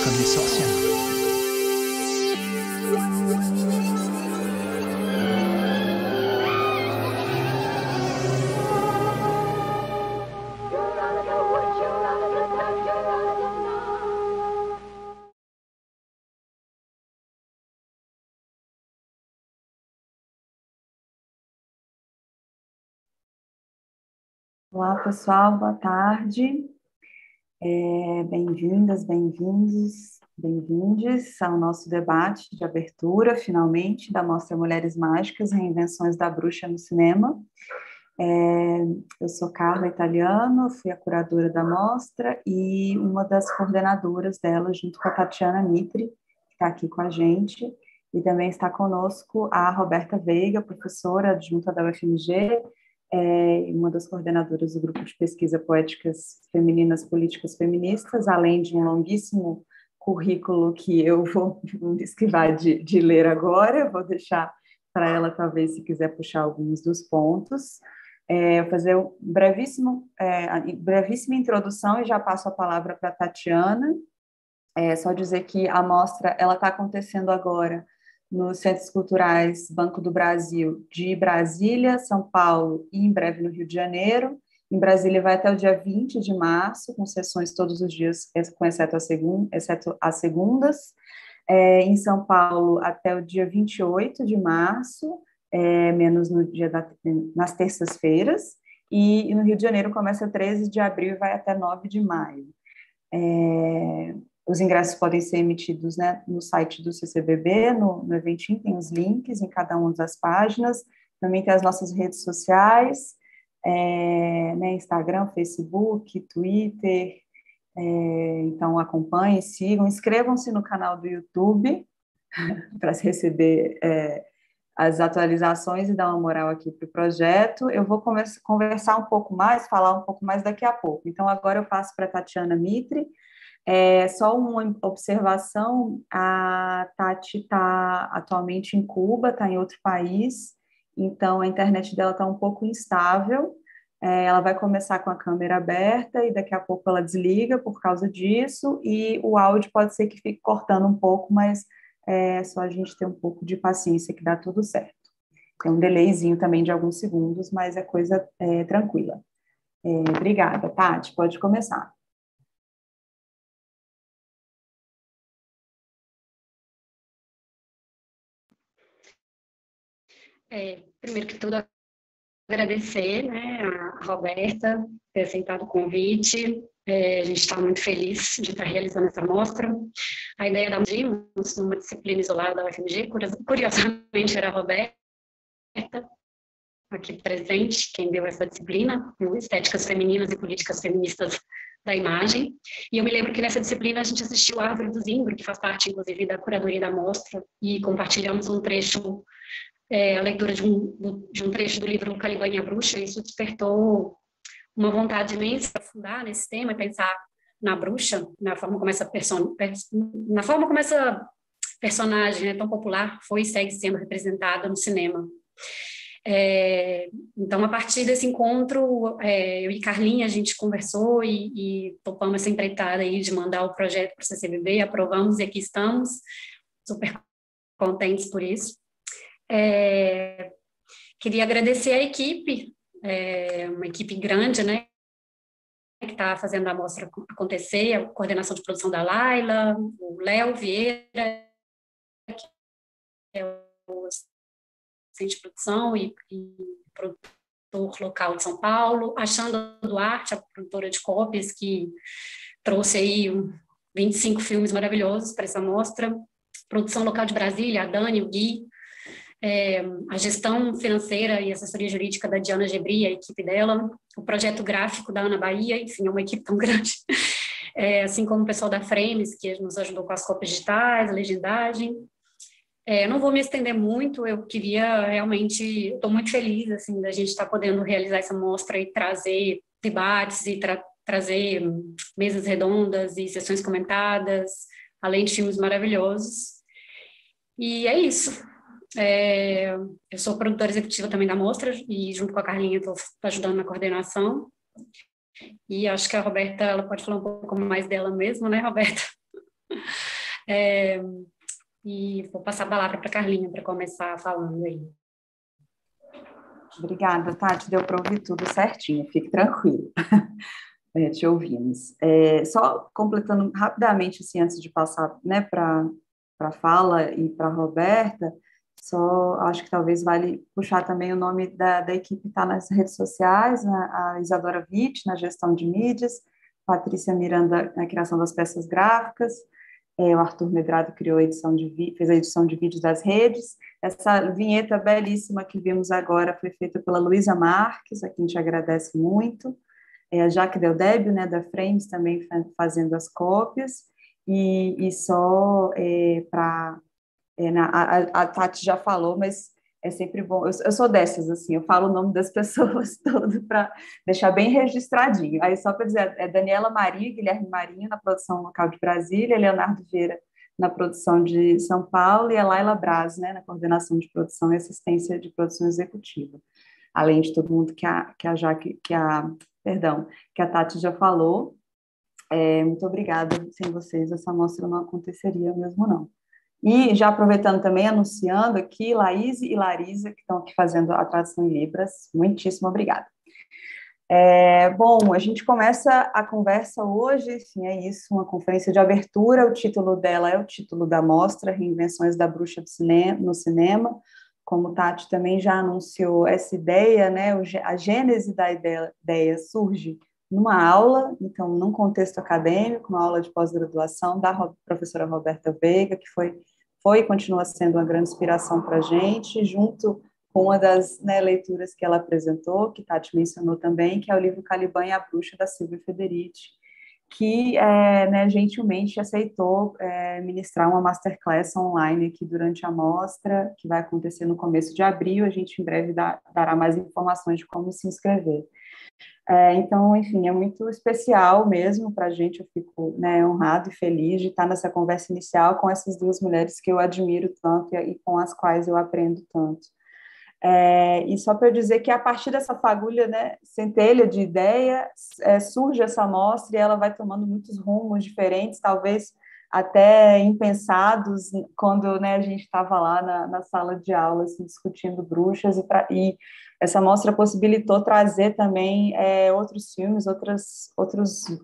comme les sorcières. Olá, pessoal, boa tarde. Bem-vindas, bem-vindos, bem-vindes ao nosso debate de abertura, finalmente, da Mostra Mulheres Mágicas, Reinvenções da Bruxa no Cinema. Eu sou Carla Italiano, fui a curadora da mostra e uma das coordenadoras dela, junto com a Tatiana Mitre, que está aqui com a gente, e também está conosco a Roberta Veiga, professora adjunta da UFMG, uma das coordenadoras do grupo de pesquisa Poéticas Femininas, Políticas Feministas, além de um longuíssimo currículo que eu vou me esquivar de ler agora, vou deixar para ela, talvez, se quiser puxar alguns dos pontos. Fazer brevíssima introdução e já passo a palavra para a Tatiana. Só dizer que a mostra está acontecendo agora nos Centros Culturais Banco do Brasil de Brasília, São Paulo e em breve no Rio de Janeiro. Em Brasília vai até o dia 20 de março, com sessões todos os dias, exceto as segundas. Em São Paulo até o dia 28 de março, menos no nas terças-feiras, e no Rio de Janeiro começa 13 de abril e vai até 9 de maio. Os ingressos podem ser emitidos, né, no site do CCBB, no Eventim, tem os links em cada uma das páginas, também tem as nossas redes sociais, né, Instagram, Facebook, Twitter, então acompanhem, sigam, inscrevam-se no canal do YouTube para receber as atualizações e dar uma moral aqui para o projeto. Eu vou conversar um pouco mais, falar um pouco mais daqui a pouco. Então, agora eu passo para a Tatiana Mitre. Só uma observação, a Tati está atualmente em Cuba, está em outro país, então a internet dela está um pouco instável. Ela vai começar com a câmera aberta e daqui a pouco ela desliga por causa disso, e o áudio pode ser que fique cortando um pouco, mas é só a gente ter um pouco de paciência que dá tudo certo. Tem um delayzinho também de alguns segundos, mas é coisa tranquila. Obrigada, Tati, pode começar. Primeiro que tudo, agradecer, né, a Roberta ter aceitado o convite. A gente está muito feliz de estar realizando essa mostra. A ideia da Dimos, numa disciplina isolada da UFMG, curiosamente era a Roberta, aqui presente, quem deu essa disciplina, Estéticas Femininas e Políticas Feministas da Imagem. E eu me lembro que nessa disciplina a gente assistiu a Árvore do Zimbro, que faz parte, inclusive, da curadoria da mostra, e compartilhamos um trecho, a leitura de um trecho do livro Caliban e a Bruxa. E isso despertou uma vontade imensa de aprofundar nesse tema e pensar na bruxa, na forma como essa personagem, né, tão popular foi e segue sendo representada no cinema. Então, a partir desse encontro, eu e Carlinha, a gente conversou e topamos essa empreitada aí de mandar o projeto para o CCBB, aprovamos e aqui estamos, super contentes por isso. Queria agradecer a equipe, uma equipe grande, né, que está fazendo a mostra acontecer, a coordenação de produção da Laila, o Léo Vieira, que é o assistente de produção e produtor local de São Paulo, a Xanda Duarte, a produtora de cópias, que trouxe aí 25 filmes maravilhosos para essa mostra, produção local de Brasília, a Dani, o Gui, a gestão financeira e assessoria jurídica da Diana Gebri, a equipe dela, o projeto gráfico da Ana Bahia, enfim, é uma equipe tão grande, assim como o pessoal da Frames, que nos ajudou com as cópias digitais, a legendagem. Não vou me estender muito, eu queria realmente, estou muito feliz, assim, da gente estar podendo realizar essa mostra e trazer debates e trazer mesas redondas e sessões comentadas, além de filmes maravilhosos. E é isso. Eu sou produtora executiva também da mostra e junto com a Carlinha estou ajudando na coordenação. E acho que a Roberta, ela pode falar um pouco mais dela mesmo, né, Roberta? E vou passar a palavra para a Carlinha para começar falando aí. Obrigada, Tati, deu para ouvir tudo certinho, fique tranquilo. Te ouvimos. Só completando rapidamente, assim, antes de passar, né, para a fala e para a Roberta, só acho que talvez vale puxar também o nome da equipe que está nas redes sociais, né, a Isadora Witt, na gestão de mídias, Patrícia Miranda na criação das peças gráficas, o Arthur Medrado criou fez a edição de vídeos das redes. Essa vinheta belíssima que vimos agora foi feita pela Luísa Marques, a quem a gente agradece muito. A Jaque Del Débio, né, da Frames, também fazendo as cópias. E só para... a Tati já falou, mas é sempre bom. Eu sou dessas, assim, eu falo o nome das pessoas todo para deixar bem registradinho. Aí, só para dizer, é Daniela Maria, Guilherme Marinho, na produção local de Brasília, Leonardo Vieira, na produção de São Paulo, e a Laila Braz, né, na coordenação de produção e assistência de produção executiva. Além de todo mundo que a Tati já falou. Muito obrigada. Sem vocês, essa mostra não aconteceria mesmo, não. E já aproveitando também, anunciando aqui, Laís e Larisa, que estão aqui fazendo a tradução em Libras, muitíssimo obrigada. Bom, a gente começa a conversa hoje, sim, é isso, uma conferência de abertura, o título dela é o título da mostra, Reinvenções da Bruxa no Cinema, como Tati também já anunciou essa ideia, né, a gênese da ideia surge numa aula, então, num contexto acadêmico, uma aula de pós-graduação da professora Roberta Veiga, que foi e continua sendo uma grande inspiração para a gente, junto com uma das, né, leituras que ela apresentou, que Tati mencionou também, que é o livro Caliban e a Bruxa, da Silvia Federici, que né, gentilmente aceitou ministrar uma masterclass online aqui durante a mostra, que vai acontecer no começo de abril. A gente em breve dará mais informações de como se inscrever. Então, enfim, é muito especial mesmo para a gente. Eu fico, né, honrado e feliz de estar nessa conversa inicial com essas duas mulheres que eu admiro tanto e com as quais eu aprendo tanto. E só para eu dizer que a partir dessa fagulha, né, centelha de ideia, surge essa mostra e ela vai tomando muitos rumos diferentes, talvez até impensados, quando, né, a gente estava lá na sala de aula, assim, discutindo bruxas, e essa mostra possibilitou trazer também outros filmes,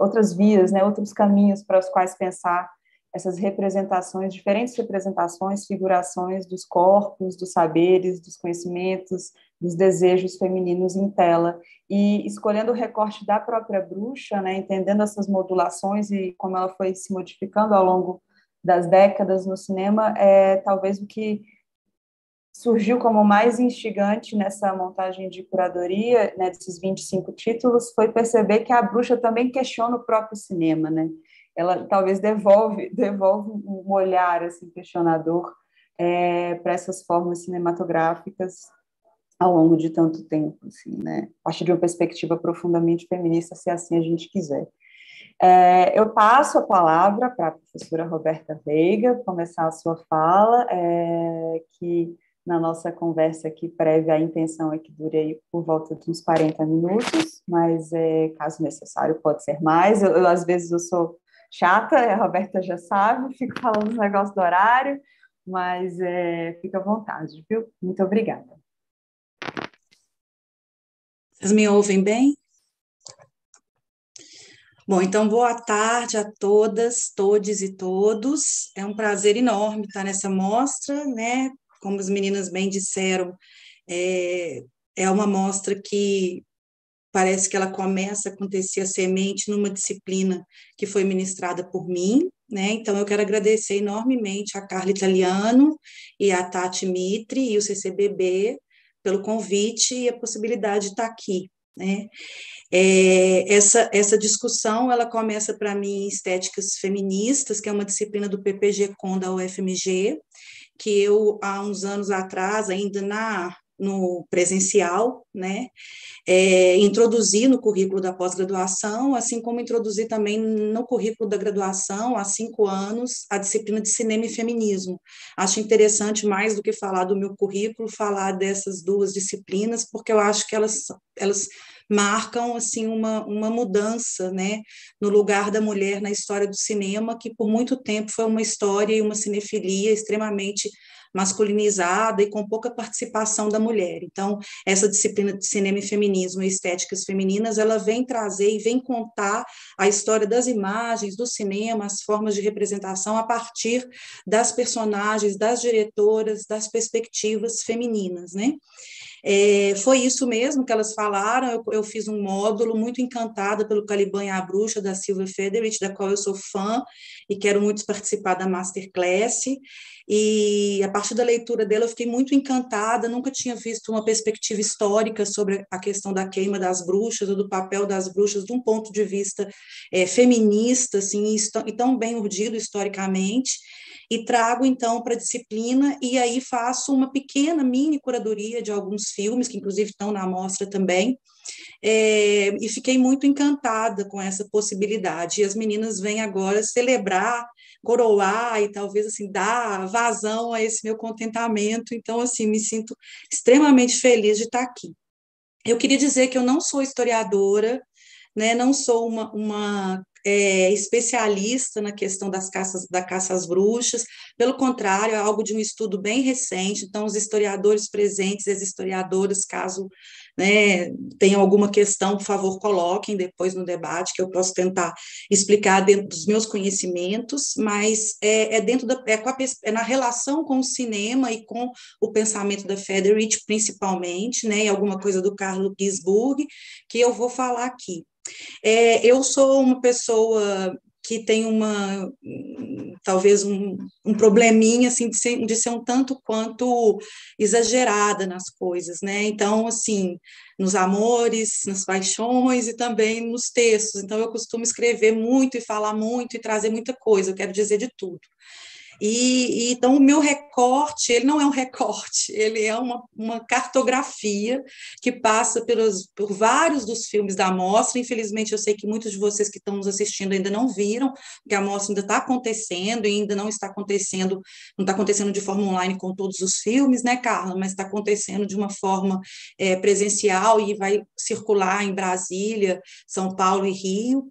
outras vias, né, outros caminhos para os quais pensar essas representações, diferentes representações, figurações dos corpos, dos saberes, dos conhecimentos, dos desejos femininos em tela, e escolhendo o recorte da própria bruxa, né, entendendo essas modulações e como ela foi se modificando ao longo das décadas no cinema, talvez o que surgiu como mais instigante nessa montagem de curadoria, né, desses 25 títulos, foi perceber que a bruxa também questiona o próprio cinema, né? Ela talvez devolve um olhar assim, questionador para essas formas cinematográficas ao longo de tanto tempo, assim, né? A partir de uma perspectiva profundamente feminista, se assim a gente quiser. Eu passo a palavra para a professora Roberta Veiga, começar a sua fala, que na nossa conversa aqui prévia, a intenção é que dure aí por volta de uns 40 minutos, mas caso necessário pode ser mais. Às vezes eu sou chata, a Roberta já sabe, fico falando os negócios do horário, mas fica à vontade, viu? Muito obrigada. Vocês me ouvem bem? Bom, então, boa tarde a todas, todes e todos. É um prazer enorme estar nessa mostra, né? Como as meninas bem disseram, é uma mostra que parece que ela começa a acontecer a semente numa disciplina que foi ministrada por mim, né? Então, eu quero agradecer enormemente a Carla Italiano e a Tati Mitre e o CCBB pelo convite e a possibilidade de estar aqui, né? Essa discussão, ela começa para mim em estéticas feministas, que é uma disciplina do PPG-Com da UFMG, que eu, há uns anos atrás, ainda no presencial, né, introduzi no currículo da pós-graduação, assim como introduzi também no currículo da graduação, há 5 anos, a disciplina de cinema e feminismo. Acho interessante, mais do que falar do meu currículo, falar dessas duas disciplinas, porque eu acho que elas marcam assim uma mudança, né, no lugar da mulher na história do cinema, que por muito tempo foi uma história e uma cinefilia extremamente masculinizada e com pouca participação da mulher. Então, essa disciplina de cinema e feminismo e estéticas femininas, ela vem trazer e vem contar a história das imagens, do cinema, as formas de representação a partir das personagens, das diretoras, das perspectivas femininas, né? Foi isso mesmo que elas falaram. Eu fiz um módulo muito encantada pelo Caliban e a Bruxa, da Silvia Federici, da qual eu sou fã e quero muito participar da Masterclass. E a partir da leitura dela eu fiquei muito encantada, nunca tinha visto uma perspectiva histórica sobre a questão da queima das bruxas, ou do papel das bruxas, de um ponto de vista feminista, assim, e tão bem urdido historicamente. E trago, então, para a disciplina, e aí faço uma pequena mini curadoria de alguns filmes, que inclusive estão na amostra também, e fiquei muito encantada com essa possibilidade. E as meninas vêm agora celebrar, coroar e talvez assim dar vazão a esse meu contentamento. Então, assim, me sinto extremamente feliz de estar aqui. Eu queria dizer que eu não sou historiadora, né, não sou uma especialista na questão da caça às bruxas, pelo contrário, é algo de um estudo bem recente, então os historiadores presentes, as historiadoras, caso, né, tenham alguma questão, por favor, coloquem depois no debate, que eu posso tentar explicar dentro dos meus conhecimentos, mas na relação com o cinema e com o pensamento da Federici, principalmente, né, e alguma coisa do Carlo Ginzburg, que eu vou falar aqui. Eu sou uma pessoa que tem talvez um probleminha, assim, de ser um tanto quanto exagerada nas coisas, né? Então, assim, nos amores, nas paixões e também nos textos. Então, eu costumo escrever muito e falar muito e trazer muita coisa, eu quero dizer de tudo. Então, o meu recorte, ele não é um recorte, ele é uma cartografia que passa por vários dos filmes da amostra. Infelizmente, eu sei que muitos de vocês que estão nos assistindo ainda não viram, porque a amostra ainda está acontecendo e ainda não está acontecendo de forma online com todos os filmes, né, Carla? Mas está acontecendo de uma forma presencial e vai circular em Brasília, São Paulo e Rio.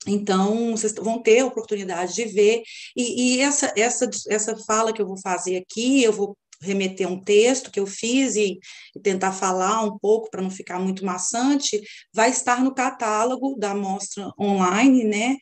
Então, vocês vão ter a oportunidade de ver, e essa fala que eu vou fazer aqui, eu vou remeter a um texto que eu fiz e tentar falar um pouco para não ficar muito maçante, vai estar no catálogo da mostra online, né?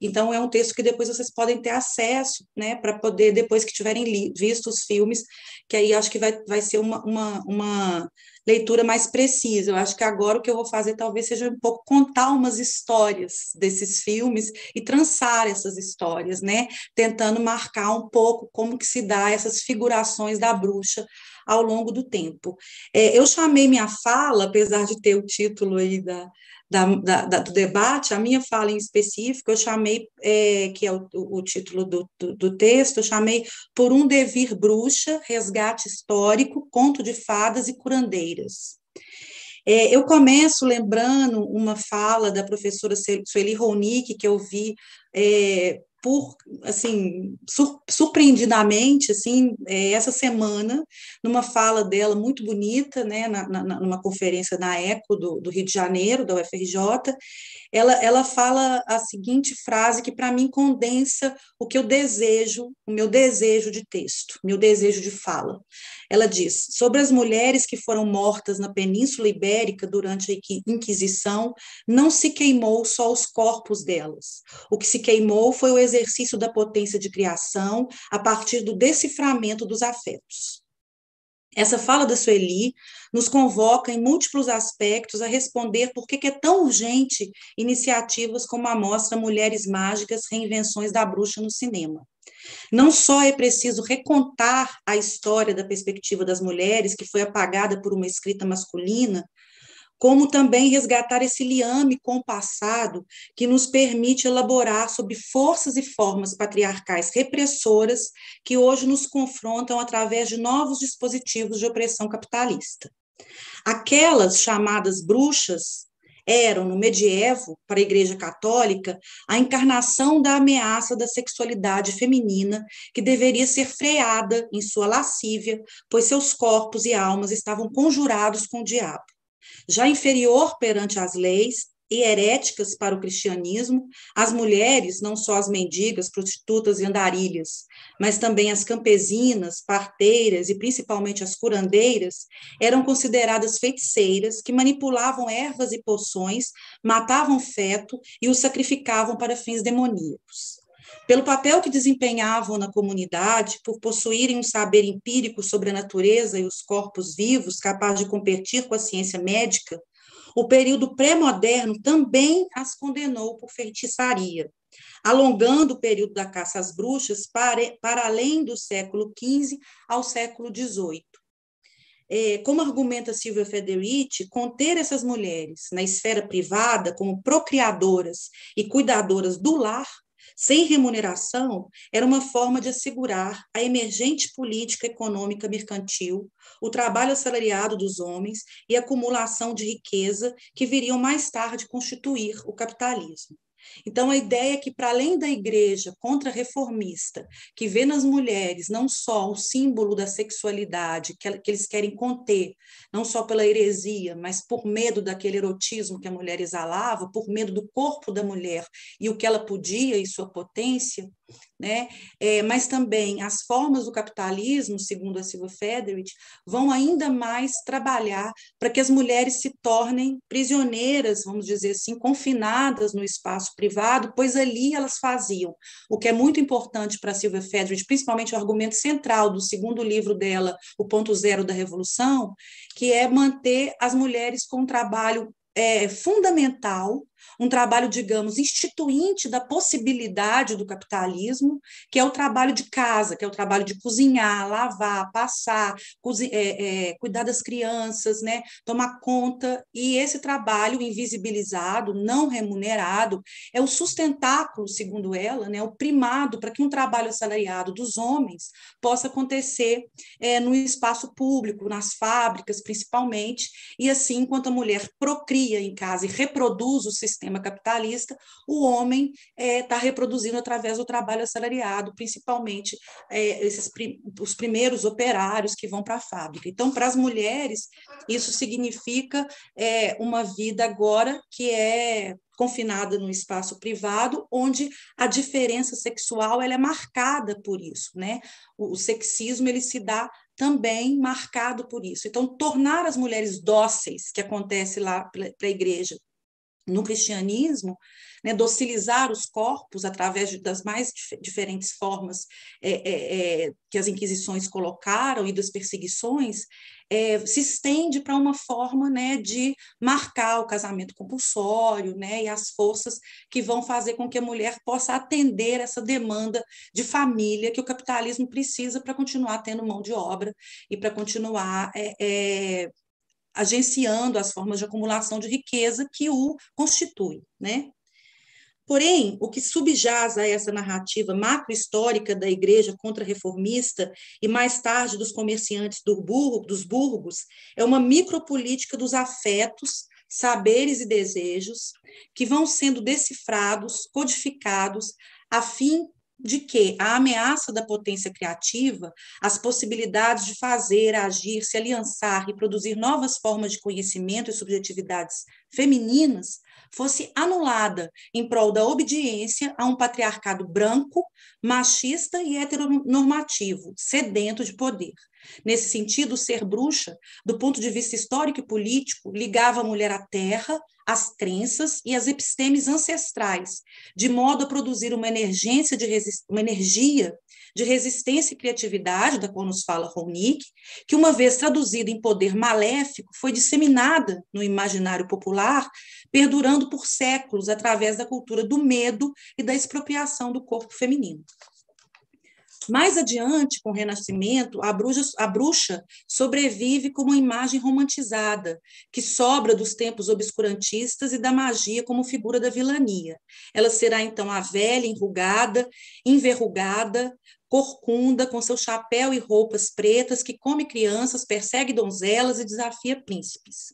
Então, é um texto que depois vocês podem ter acesso, né? Para poder, depois que tiverem visto os filmes, que aí acho que vai ser uma leitura mais precisa. Eu acho que agora o que eu vou fazer talvez seja um pouco contar umas histórias desses filmes e trançar essas histórias, né? Tentando marcar um pouco como que se dá essas figurações da bruxa ao longo do tempo. Eu chamei minha fala, apesar de ter o título aí do debate, a minha fala em específico, eu chamei, que é o título do texto, eu chamei Por um Devir Bruxa, Resgate Histórico, Conto de Fadas e Curandeiras. Eu começo lembrando uma fala da professora Sueli Ronick, que eu vi surpreendidamente, assim, essa semana, numa fala dela muito bonita, né, numa conferência na ECO do Rio de Janeiro, da UFRJ. Ela fala a seguinte frase que, para mim, condensa o que eu desejo, o meu desejo de texto, meu desejo de fala. Ela diz: sobre as mulheres que foram mortas na Península Ibérica durante a Inquisição, não se queimou só os corpos delas. O que se queimou foi o exercício da potência de criação a partir do deciframento dos afetos. Essa fala da Sueli nos convoca em múltiplos aspectos a responder por que é tão urgente iniciativas como a mostra Mulheres Mágicas, Reinvenções da Bruxa no Cinema. Não só é preciso recontar a história da perspectiva das mulheres, que foi apagada por uma escrita masculina, como também resgatar esse liame com o passado que nos permite elaborar sobre forças e formas patriarcais repressoras que hoje nos confrontam através de novos dispositivos de opressão capitalista. Aquelas chamadas bruxas eram, no medievo, para a Igreja Católica, a encarnação da ameaça da sexualidade feminina, que deveria ser freada em sua lascívia, pois seus corpos e almas estavam conjurados com o diabo. Já inferior perante as leis e heréticas para o cristianismo, as mulheres, não só as mendigas, prostitutas e andarilhas, mas também as campesinas, parteiras e principalmente as curandeiras, eram consideradas feiticeiras que manipulavam ervas e poções, matavam feto e os sacrificavam para fins demoníacos. Pelo papel que desempenhavam na comunidade, por possuírem um saber empírico sobre a natureza e os corpos vivos, capaz de competir com a ciência médica, o período pré-moderno também as condenou por feitiçaria, alongando o período da caça às bruxas para além do século XV ao século XVIII. Como argumenta Silvia Federici, conter essas mulheres na esfera privada como procriadoras e cuidadoras do lar, sem remuneração, era uma forma de assegurar a emergente política econômica mercantil, o trabalho assalariado dos homens e a acumulação de riqueza que viriam mais tarde constituir o capitalismo. Então, a ideia é que, para além da igreja contra-reformista, que vê nas mulheres não só o símbolo da sexualidade que eles querem conter, não só pela heresia, mas por medo daquele erotismo que a mulher exalava, por medo do corpo da mulher e o que ela podia e sua potência, né? Mas também as formas do capitalismo, segundo a Silvia Federici, vão ainda mais trabalhar para que as mulheres se tornem prisioneiras, vamos dizer assim, confinadas no espaço privado, pois ali elas faziam o que é muito importante para a Silvia Federici, principalmente o argumento central do segundo livro dela, O Ponto Zero da Revolução, que é manter as mulheres com um trabalho fundamental, um trabalho, digamos, instituinte da possibilidade do capitalismo, que é o trabalho de casa, que é o trabalho de cozinhar, lavar, passar, cuidar das crianças, né, tomar conta, e esse trabalho invisibilizado, não remunerado, é o sustentáculo, segundo ela, né, o primado para que um trabalho assalariado dos homens possa acontecer no espaço público, nas fábricas, principalmente, e assim, enquanto a mulher procria em casa e reproduz o sistema capitalista, o homem está reproduzindo através do trabalho assalariado, principalmente os primeiros operários que vão para a fábrica. Então, para as mulheres, isso significa uma vida agora que é confinada no espaço privado, onde a diferença sexual ela é marcada por isso, né? O sexismo ele se dá também marcado por isso. Então, tornar as mulheres dóceis, que acontece lá para a igreja, no cristianismo, né, docilizar os corpos através das mais diferentes formas que as inquisições colocaram e das perseguições, se estende para uma forma, né, de marcar o casamento compulsório, né, e as forças que vão fazer com que a mulher possa atender essa demanda de família que o capitalismo precisa para continuar tendo mão de obra e para continuar agenciando as formas de acumulação de riqueza que o constituem, né? Porém, o que subjaz a essa narrativa macrohistórica da igreja contra-reformista e mais tarde dos comerciantes dos burgos é uma micropolítica dos afetos, saberes e desejos que vão sendo decifrados, codificados, a fim de que a ameaça da potência criativa, as possibilidades de fazer, agir, se aliançar e produzir novas formas de conhecimento e subjetividades femininas fosse anulada em prol da obediência a um patriarcado branco, machista e heteronormativo, sedento de poder. Nesse sentido, ser bruxa, do ponto de vista histórico e político, ligava a mulher à terra, às crenças e às epistemes ancestrais, de modo a produzir uma energia de resistência e criatividade, da qual nos fala Ronick, que, uma vez traduzida em poder maléfico, foi disseminada no imaginário popular, perdurando por séculos através da cultura do medo e da expropriação do corpo feminino. Mais adiante, com o Renascimento, a bruxa sobrevive como uma imagem romantizada, que sobra dos tempos obscurantistas e da magia como figura da vilania. Ela será, então, a velha, enrugada, enverrugada, corcunda, com seu chapéu e roupas pretas, que come crianças, persegue donzelas e desafia príncipes.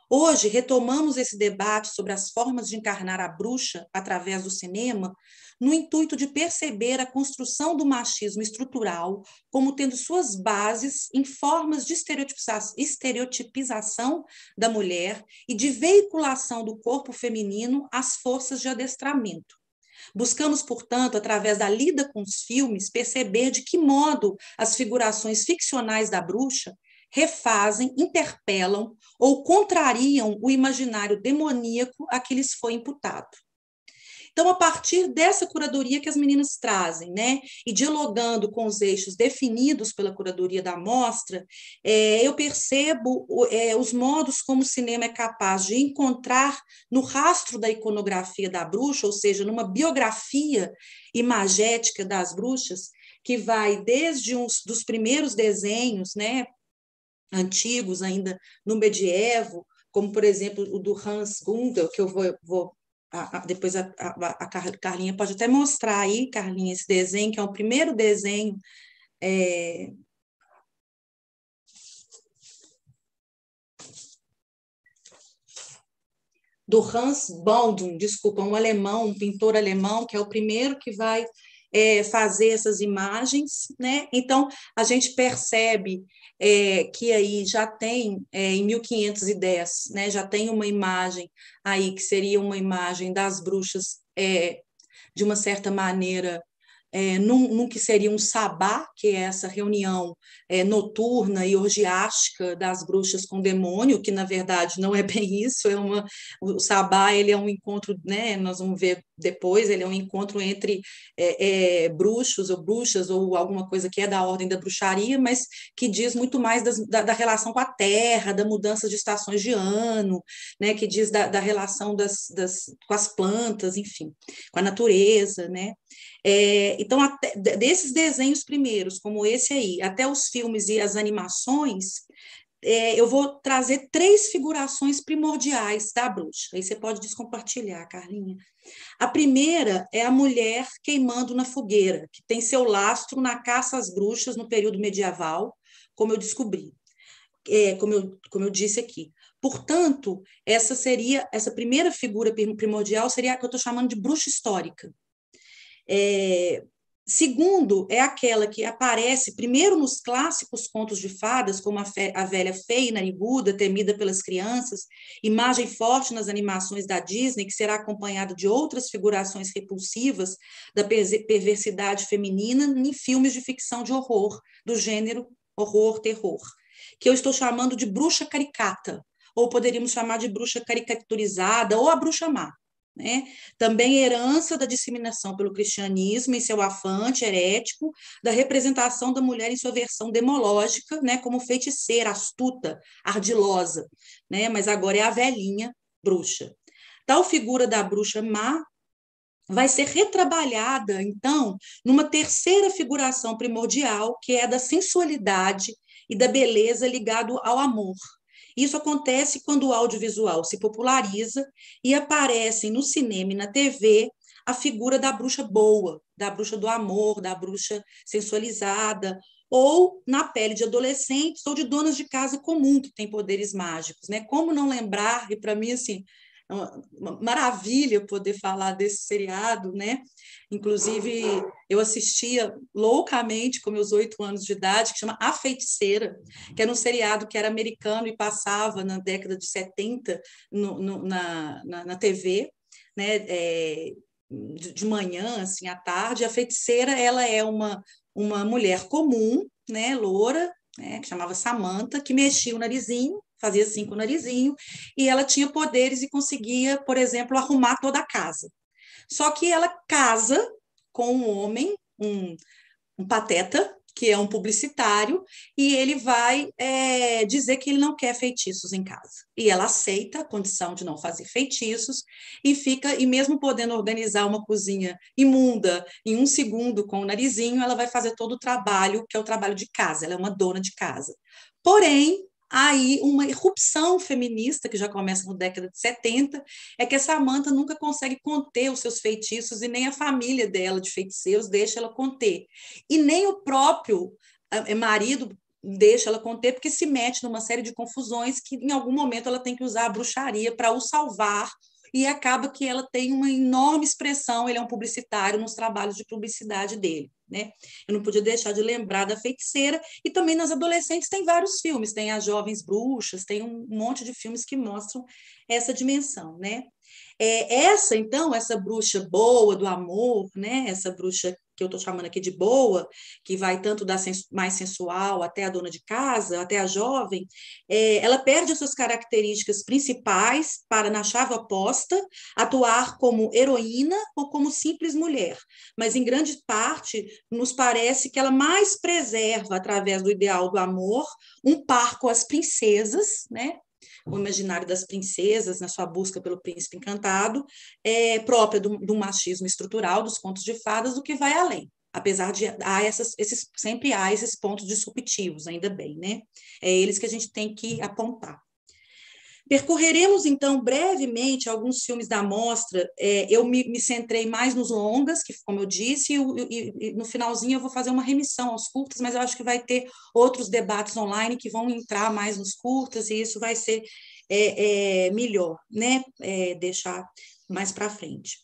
Hoje, retomamos esse debate sobre as formas de encarnar a bruxa através do cinema, no intuito de perceber a construção do machismo estrutural como tendo suas bases em formas de estereotipização da mulher e de veiculação do corpo feminino às forças de adestramento. Buscamos, portanto, através da lida com os filmes, perceber de que modo as figurações ficcionais da bruxa refazem, interpelam ou contrariam o imaginário demoníaco a que lhes foi imputado. Então, a partir dessa curadoria que as meninas trazem, né, e dialogando com os eixos definidos pela curadoria da mostra, eu percebo os modos como o cinema é capaz de encontrar no rastro da iconografia da bruxa, ou seja, numa biografia imagética das bruxas, que vai desde dos primeiros desenhos, né, antigos, ainda no medievo, como, por exemplo, o do Hans Gundel, que eu vou depois a Carlinha pode até mostrar aí, Carlinha, esse desenho, que é o primeiro desenho do Hans Baldung, desculpa, um alemão, um pintor alemão, que é o primeiro que vai fazer essas imagens, né? Então, a gente percebe que aí já tem, em 1510, né, já tem uma imagem aí que seria uma imagem das bruxas, de uma certa maneira, num que seria um sabá, que é essa reunião noturna e orgiástica das bruxas com o demônio, que na verdade não é bem isso, o sabá ele é um encontro, né, nós vamos ver depois, ele é um encontro entre bruxos ou bruxas ou alguma coisa que é da ordem da bruxaria, mas que diz muito mais da relação com a terra, da mudança de estações de ano, né, que diz da relação com as plantas, enfim, com a natureza, né? Então, desses desenhos primeiros, como esse aí, até os filmes e as animações, eu vou trazer 3 figurações primordiais da bruxa. Aí você pode descompartilhar, Carlinha. A primeira é a mulher queimando na fogueira, que tem seu lastro na caça às bruxas no período medieval, como eu descobri, como eu disse aqui. Portanto, essa primeira figura primordial seria a que eu estou chamando de bruxa histórica. Segundo, é aquela que aparece primeiro nos clássicos contos de fadas, como a velha feia e nariguda, temida pelas crianças, imagem forte nas animações da Disney, que será acompanhada de outras figurações repulsivas da perversidade feminina em filmes de ficção de horror, do gênero horror-terror, que eu estou chamando de bruxa caricata, ou poderíamos chamar de bruxa caricaturizada, ou a bruxa má. Né? Também herança da disseminação pelo cristianismo em seu afante herético, da representação da mulher em sua versão demológica, né, como feiticeira, astuta, ardilosa, né, mas agora é a velhinha bruxa. Tal figura da bruxa má vai ser retrabalhada, então, numa terceira figuração primordial, que é a da sensualidade e da beleza ligado ao amor. Isso acontece quando o audiovisual se populariza e aparecem no cinema e na TV a figura da bruxa boa, da bruxa do amor, da bruxa sensualizada, ou na pele de adolescentes ou de donas de casa comum que têm poderes mágicos, né? Como não lembrar, e para mim, assim, é uma maravilha poder falar desse seriado, né? Inclusive, eu assistia loucamente com meus 8 anos de idade, que chama A Feiticeira, que era um seriado que era americano e passava na década de 70 na TV, né? De manhã, assim, à tarde. A feiticeira, ela é uma mulher comum, né? Loura, né? Que chamava Samantha, que mexia o narizinho, fazia assim com o narizinho, e ela tinha poderes e conseguia, por exemplo, arrumar toda a casa. Só que ela casa com um homem, um pateta, que é um publicitário, e ele vai dizer que ele não quer feitiços em casa. E ela aceita a condição de não fazer feitiços e mesmo podendo organizar uma cozinha imunda em 1 segundo com o narizinho, ela vai fazer todo o trabalho, que é o trabalho de casa, ela é uma dona de casa. Porém, aí uma irrupção feminista, que já começa na década de 70, é que a Samantha nunca consegue conter os seus feitiços e nem a família dela de feiticeiros deixa ela conter. E nem o próprio marido deixa ela conter, porque se mete numa série de confusões que em algum momento ela tem que usar a bruxaria para o salvar e acaba que ela tem uma enorme expressão, ele é um publicitário nos trabalhos de publicidade dele, né? Eu não podia deixar de lembrar da Feiticeira, e também nas adolescentes tem vários filmes, tem As Jovens Bruxas, tem um monte de filmes que mostram essa dimensão, né? Então, essa bruxa boa do amor, né? Essa bruxa que eu estou chamando aqui de boa, que vai tanto da mais sensual até a dona de casa, até a jovem, ela perde as suas características principais para, na chave oposta, atuar como heroína ou como simples mulher. Mas, em grande parte, nos parece que ela mais preserva, através do ideal do amor, um par com as princesas, né? O imaginário das princesas, na sua busca pelo príncipe encantado, própria do machismo estrutural dos contos de fadas, do que vai além. Apesar de sempre há esses pontos disruptivos, ainda bem, né? É eles que a gente tem que apontar. Percorreremos, então, brevemente alguns filmes da mostra. Eu me centrei mais nos longas, que, como eu disse, e no finalzinho eu vou fazer uma remissão aos curtas, mas eu acho que vai ter outros debates online que vão entrar mais nos curtas, e isso vai ser melhor, né? Deixar mais para frente.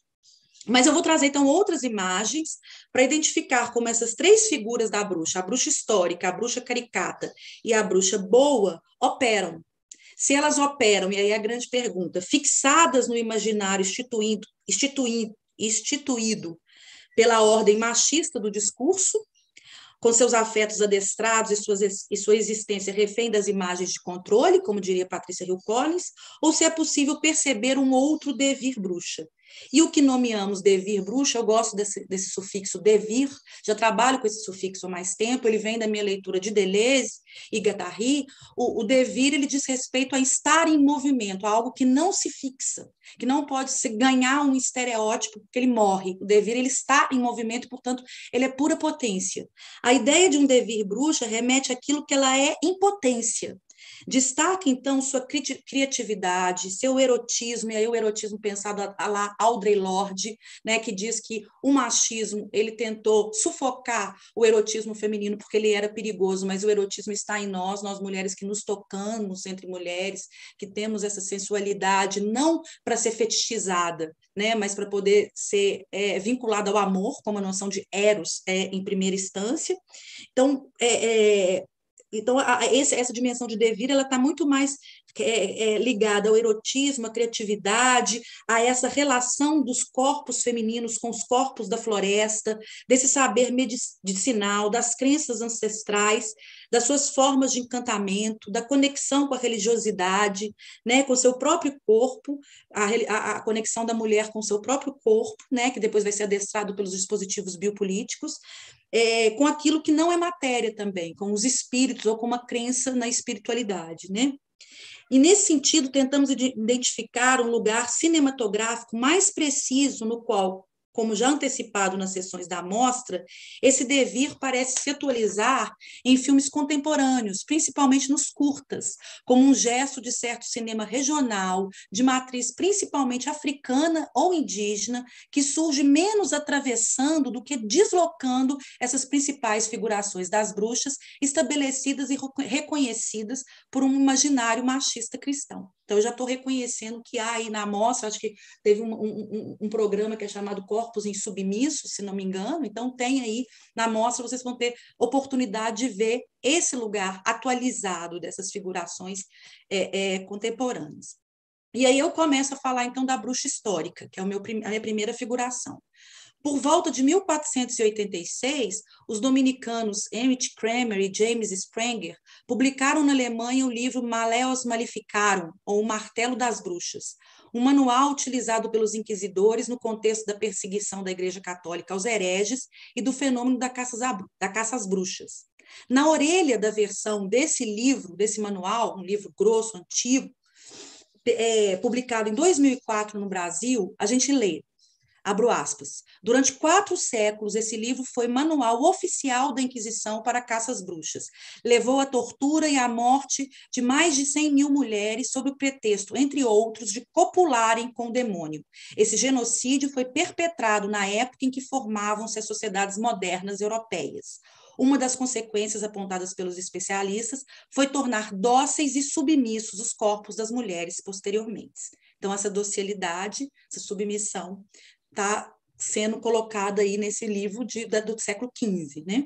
Mas eu vou trazer, então, outras imagens para identificar como essas três figuras da bruxa, a bruxa histórica, a bruxa caricata e a bruxa boa, operam. Se elas operam, e aí a grande pergunta, fixadas no imaginário instituído pela ordem machista do discurso, com seus afetos adestrados e sua existência refém das imagens de controle, como diria Patrícia Hill Collins, ou se é possível perceber um outro devir bruxa. E o que nomeamos devir bruxa, eu gosto desse sufixo devir, já trabalho com esse sufixo há mais tempo, ele vem da minha leitura de Deleuze e Guattari. O devir, ele diz respeito a estar em movimento, a algo que não se fixa, que não pode se ganhar um estereótipo, porque ele morre. O devir, ele está em movimento, portanto, ele é pura potência. A ideia de um devir bruxa remete àquilo que ela é em potência. Destaca, então, sua criatividade, seu erotismo, e aí o erotismo pensado a lá Audre Lorde, né, que diz que o machismo, ele tentou sufocar o erotismo feminino porque ele era perigoso, mas o erotismo está em nós mulheres que nos tocamos entre mulheres, que temos essa sensualidade, não para ser fetichizada, né, mas para poder ser vinculada ao amor, como a noção de eros em primeira instância. Então, essa dimensão de devir, ela está muito mais ligada ao erotismo, à criatividade, a essa relação dos corpos femininos com os corpos da floresta, desse saber medicinal, das crenças ancestrais, das suas formas de encantamento, da conexão com a religiosidade, né, com o seu próprio corpo, a conexão da mulher com o seu próprio corpo, né, que depois vai ser adestrado pelos dispositivos biopolíticos, com aquilo que não é matéria também, com os espíritos ou com uma crença na espiritualidade, né? E, nesse sentido, tentamos identificar um lugar cinematográfico mais preciso no qual, como já antecipado nas sessões da mostra, esse devir parece se atualizar em filmes contemporâneos, principalmente nos curtas, como um gesto de certo cinema regional, de matriz principalmente africana ou indígena, que surge menos atravessando do que deslocando essas principais figurações das bruxas, estabelecidas e reconhecidas por um imaginário machista cristão. Então, eu já estou reconhecendo que há aí na amostra, acho que teve um programa que é chamado Corpos em Submisso, se não me engano, então tem aí na amostra, vocês vão ter oportunidade de ver esse lugar atualizado dessas figurações contemporâneas. E aí eu começo a falar, então, da bruxa histórica, que é a minha primeira figuração. Por volta de 1486, os dominicanos Heinrich Kramer e James Sprenger publicaram na Alemanha o livro Maleus Maleficarum, ou O Martelo das Bruxas, um manual utilizado pelos inquisidores no contexto da perseguição da Igreja Católica aos hereges e do fenômeno da caça às bruxas. Na orelha da versão desse livro, desse manual, um livro grosso, antigo, publicado em 2004 no Brasil, a gente lê: abro aspas, durante 4 séculos, esse livro foi manual oficial da Inquisição para a caça às bruxas. Levou à tortura e à morte de mais de 100.000 mulheres sob o pretexto, entre outros, de copularem com o demônio. Esse genocídio foi perpetrado na época em que formavam-se as sociedades modernas europeias. Uma das consequências apontadas pelos especialistas foi tornar dóceis e submissos os corpos das mulheres posteriormente. Então, essa docilidade, essa submissão, está sendo colocada aí nesse livro do século XV, né?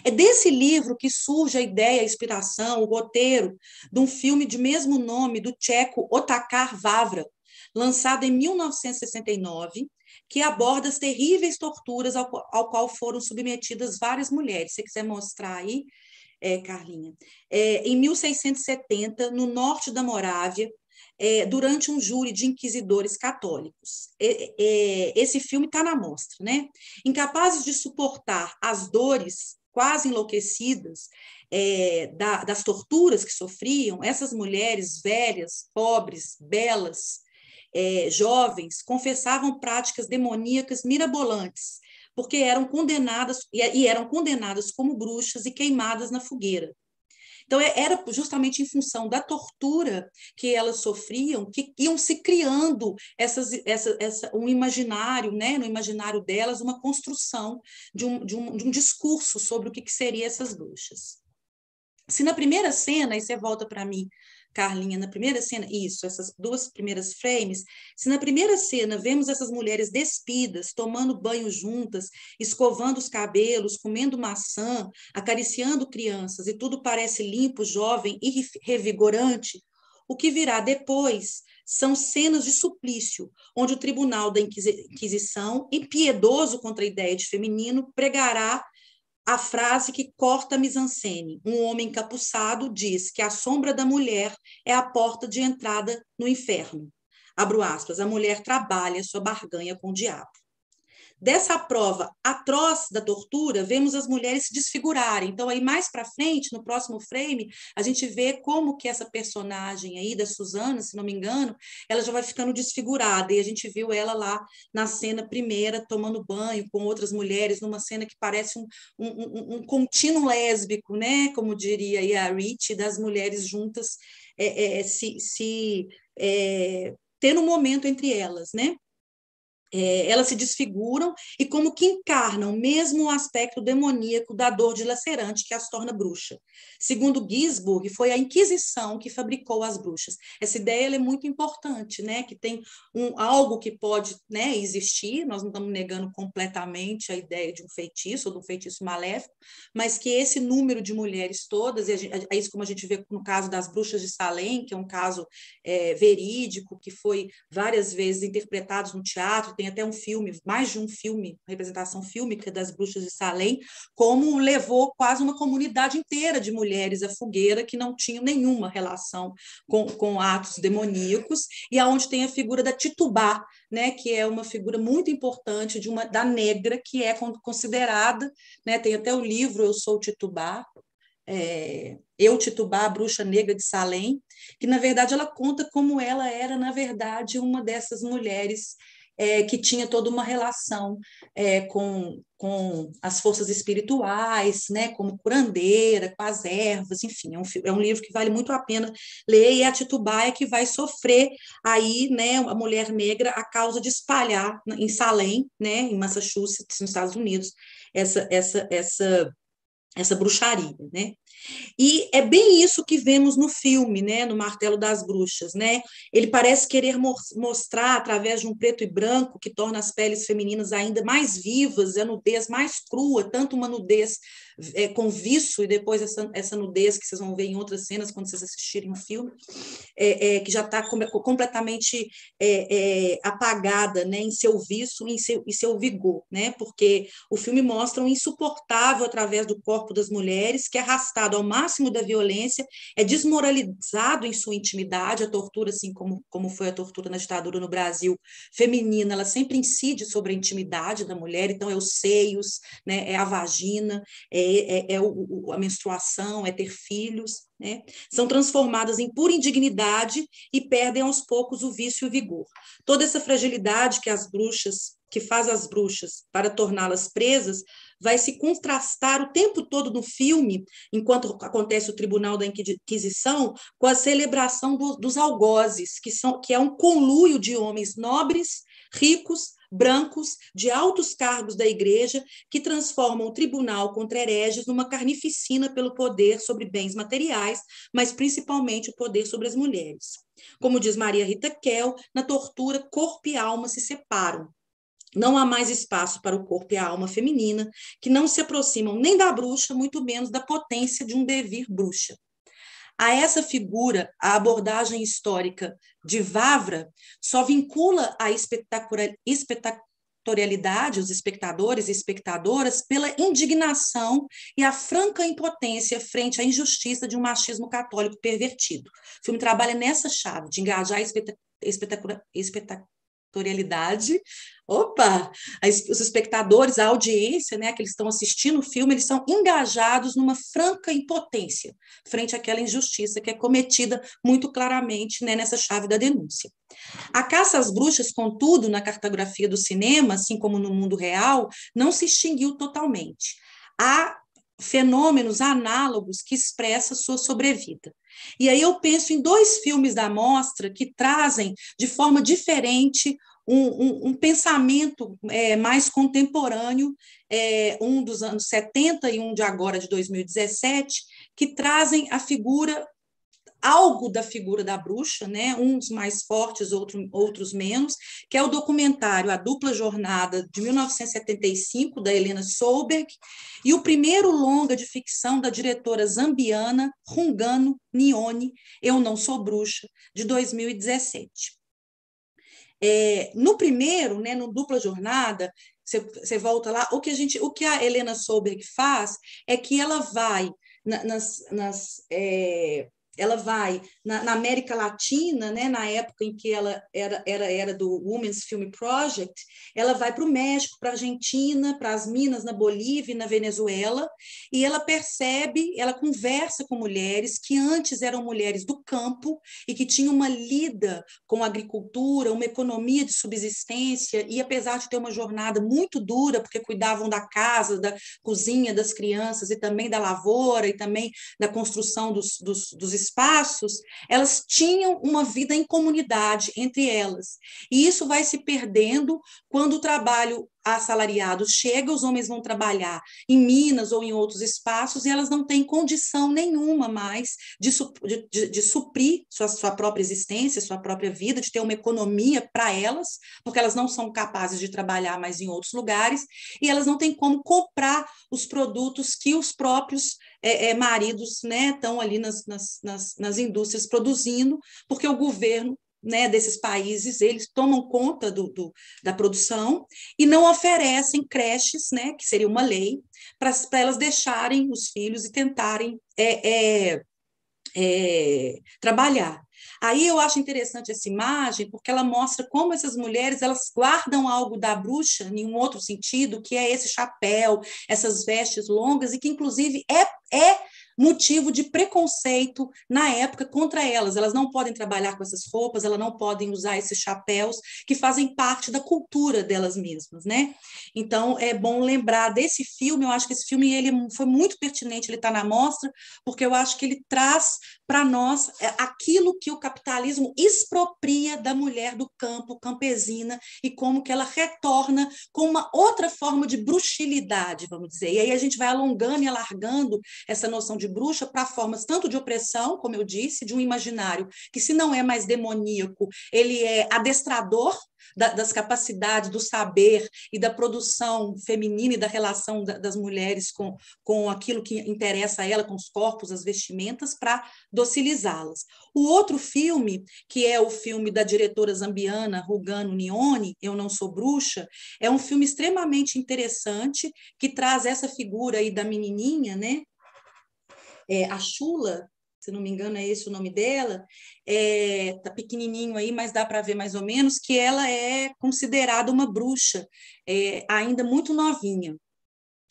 É desse livro que surge a ideia, a inspiração, o roteiro de um filme de mesmo nome do tcheco Otakar Vávra, lançado em 1969, que aborda as terríveis torturas ao qual foram submetidas várias mulheres. Se você quiser mostrar aí, Carlinha. Em 1670, no norte da Morávia, durante um júri de inquisidores católicos. Esse filme está na mostra, né? Incapazes de suportar as dores quase enlouquecidas das torturas que sofriam, essas mulheres velhas, pobres, belas, jovens, confessavam práticas demoníacas mirabolantes, porque eram condenadas, e eram condenadas como bruxas e queimadas na fogueira. Então, era justamente em função da tortura que elas sofriam que iam se criando um imaginário, né? No imaginário delas, uma construção de um discurso sobre o que seriam essas bruxas. Se na primeira cena, e você volta para mim, Carlinha, na primeira cena, isso, essas duas primeiras frames, se na primeira cena vemos essas mulheres despidas, tomando banho juntas, escovando os cabelos, comendo maçã, acariciando crianças, e tudo parece limpo, jovem e revigorante, o que virá depois são cenas de suplício, onde o tribunal da Inquisição, impiedoso contra a ideia de feminino, pregará a frase que corta a mise-en-scène. Um homem encapuçado diz que a sombra da mulher é a porta de entrada no inferno. Abro aspas, a mulher trabalha sua barganha com o diabo. Dessa prova atroz da tortura, vemos as mulheres se desfigurarem. Então, aí mais para frente, no próximo frame, a gente vê como que essa personagem aí da Susana, se não me engano, ela já vai ficando desfigurada. E a gente viu ela lá na cena primeira, tomando banho com outras mulheres, numa cena que parece um contínuo lésbico, né? Como diria aí a Rich, das mulheres juntas tendo um momento entre elas, né? Elas se desfiguram e como que encarnam mesmo o aspecto demoníaco da dor dilacerante que as torna bruxa. Segundo Gisborg, foi a Inquisição que fabricou as bruxas. Essa ideia ela é muito importante, né? Que tem algo que pode, né, existir, nós não estamos negando completamente a ideia de um feitiço ou de um feitiço maléfico, mas que esse número de mulheres todas, é isso como a gente vê no caso das bruxas de Salem, que é um caso verídico, que foi várias vezes interpretado no teatro, tem até um filme, mais de um filme, representação fílmica das bruxas de Salem, como levou quase uma comunidade inteira de mulheres à fogueira que não tinham nenhuma relação com atos demoníacos, e aonde tem a figura da Titubá, né, que é uma figura muito importante da negra, que é considerada, né, tem até o livro Eu Sou Titubá, Titubá, a bruxa negra de Salem, que, na verdade, ela conta como ela era, na verdade, uma dessas mulheres que tinha toda uma relação com as forças espirituais, né, como curandeira, com as ervas, enfim, é um livro que vale muito a pena ler, e a Titubá é que vai sofrer aí, né, a mulher negra, a causa de espalhar em Salem, né, em Massachusetts, nos Estados Unidos, essa bruxaria, né? E é bem isso que vemos no filme, né, no Martelo das Bruxas, né? Ele parece querer mostrar, através de um preto e branco, que torna as peles femininas ainda mais vivas, a nudez mais crua, tanto uma nudez com vício, e depois essa nudez que vocês vão ver em outras cenas, quando vocês assistirem o filme, que já está completamente apagada, né, em seu vício e em seu vigor, né? Porque o filme mostra um insuportável através do corpo das mulheres, que é arrastado ao máximo da violência, é desmoralizado em sua intimidade. A tortura, assim como foi a tortura na ditadura no Brasil, feminina, ela sempre incide sobre a intimidade da mulher, então os seios, né, a vagina, a menstruação, ter filhos, né? São transformadas em pura indignidade e perdem aos poucos o vício e o vigor. Toda essa fragilidade que faz as bruxas para torná-las presas, vai se contrastar o tempo todo no filme, enquanto acontece o Tribunal da Inquisição, com a celebração dos algozes, que é um conluio de homens nobres, ricos, brancos, de altos cargos da igreja, que transformam o tribunal contra hereges numa carnificina pelo poder sobre bens materiais, mas principalmente o poder sobre as mulheres. Como diz Maria Rita Kell, na tortura, corpo e alma se separam. Não há mais espaço para o corpo e a alma feminina, que não se aproximam nem da bruxa, muito menos da potência de um devir bruxa. A essa figura, a abordagem histórica de Vavra só vincula a espectatorialidade, os espectadores e espectadoras, pela indignação e a franca impotência frente à injustiça de um machismo católico pervertido. O filme trabalha nessa chave de engajar a espectatorialidade. Opa! Os espectadores, a audiência, né, que eles estão assistindo o filme, eles são engajados numa franca impotência frente àquela injustiça que é cometida muito claramente, né, nessa chave da denúncia. A caça às bruxas, contudo, na cartografia do cinema, assim como no mundo real, não se extinguiu totalmente. Há fenômenos análogos que expressam sua sobrevida. E aí eu penso em 2 filmes da mostra que trazem, de forma diferente, um pensamento mais contemporâneo, um dos anos 70 e um de agora, de 2017, que trazem a figura, algo da figura da bruxa, né? Uns mais fortes, outros menos, que é o documentário A Dupla Jornada, de 1975, da Helena Solberg, e o primeiro longa de ficção da diretora zambiana Rungano Nione, Eu Não Sou Bruxa, de 2017. No primeiro, né, no Dupla Jornada, você volta lá, o que a Helena Solberg faz é que ela vai ela vai na América Latina, né, na época em que ela era do Women's Film Project, ela vai para o México, para a Argentina, para as minas na Bolívia e na Venezuela, e ela percebe, ela conversa com mulheres que antes eram mulheres do campo e que tinham uma lida com a agricultura, uma economia de subsistência, e apesar de ter uma jornada muito dura, porque cuidavam da casa, da cozinha, das crianças, e também da lavoura, e também da construção dos espaços, elas tinham uma vida em comunidade entre elas. E isso vai se perdendo quando o trabalho assalariado chega, os homens vão trabalhar em minas ou em outros espaços e elas não têm condição nenhuma mais de suprir sua própria existência, sua própria vida, de ter uma economia para elas, porque elas não são capazes de trabalhar mais em outros lugares e elas não têm como comprar os produtos que os próprios maridos, né, estão ali nas indústrias produzindo, porque o governo, né, desses países, eles tomam conta da produção e não oferecem creches, né, que seria uma lei, para elas deixarem os filhos e tentarem trabalhar. Aí eu acho interessante essa imagem, porque ela mostra como essas mulheres elas guardam algo da bruxa, em um outro sentido, que é esse chapéu, essas vestes longas, e que, inclusive, é motivo de preconceito na época contra elas. Elas não podem trabalhar com essas roupas, elas não podem usar esses chapéus que fazem parte da cultura delas mesmas, né? Então, é bom lembrar desse filme. Eu acho que esse filme ele foi muito pertinente, ele está na mostra, porque eu acho que ele traz para nós aquilo que o capitalismo expropria da mulher do campo, campesina, e como que ela retorna com uma outra forma de bruxilidade, vamos dizer. E aí a gente vai alongando e alargando essa noção de bruxa para formas tanto de opressão, como eu disse, de um imaginário que, se não é mais demoníaco, ele é adestrador das capacidades, do saber e da produção feminina e da relação das mulheres com aquilo que interessa a ela, com os corpos, as vestimentas, para docilizá-las. O outro filme, que é o filme da diretora zambiana Rungano Nione, Eu Não Sou Bruxa, é um filme extremamente interessante, que traz essa figura aí da menininha, né? A Chula, se não me engano é esse o nome dela, tá pequenininho aí, mas dá para ver mais ou menos, que ela é considerada uma bruxa, ainda muito novinha.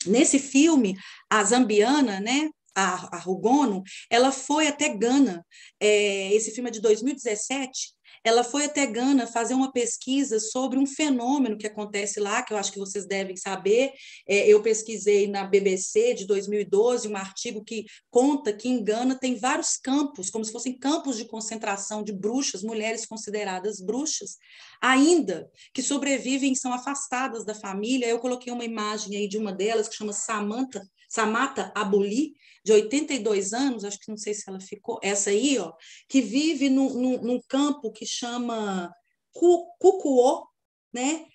Nesse filme, a zambiana, né, a Rungano, ela foi até Gana, esse filme é de 2017, ela foi até Gana fazer uma pesquisa sobre um fenômeno que acontece lá, que eu acho que vocês devem saber. Eu pesquisei na BBC de 2012 um artigo que conta que em Gana tem vários campos, como se fossem campos de concentração de bruxas, mulheres consideradas bruxas, ainda que sobrevivem e são afastadas da família. Eu coloquei uma imagem aí de uma delas que chama Samata Abuli, de 82 anos, acho que não sei se ela ficou, essa aí, ó, que vive num campo que chama Cucuô, né?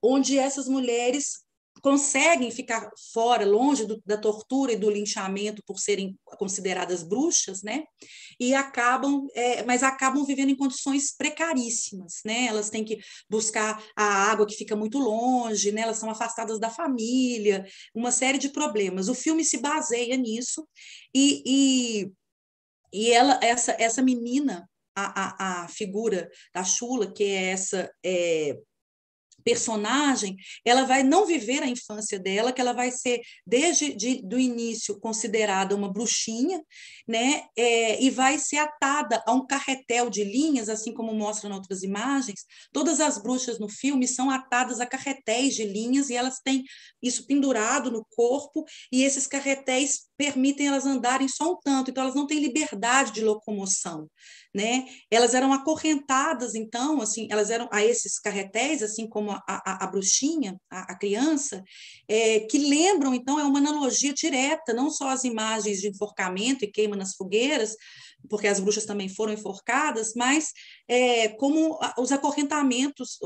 Onde essas mulheres conseguem ficar fora, longe da tortura e do linchamento por serem consideradas bruxas, né? Mas acabam vivendo em condições precaríssimas, né? Elas têm que buscar a água que fica muito longe, né? Elas são afastadas da família, uma série de problemas. O filme se baseia nisso e essa menina, a figura da Chula, que é essa personagem, ela vai não viver a infância dela, que ela vai ser, desde do início, considerada uma bruxinha, né? E vai ser atada a um carretel de linhas, assim como mostra em outras imagens. Todas as bruxas no filme são atadas a carretéis de linhas e elas têm isso pendurado no corpo, e esses carretéis permitem elas andarem só um tanto, então elas não têm liberdade de locomoção, né? Elas eram acorrentadas, então, assim, elas eram a esses carretéis, assim como a bruxinha, a criança, que lembram, então, é uma analogia direta, não só as imagens de enforcamento e queima nas fogueiras, porque as bruxas também foram enforcadas, mas como os acorrentamentos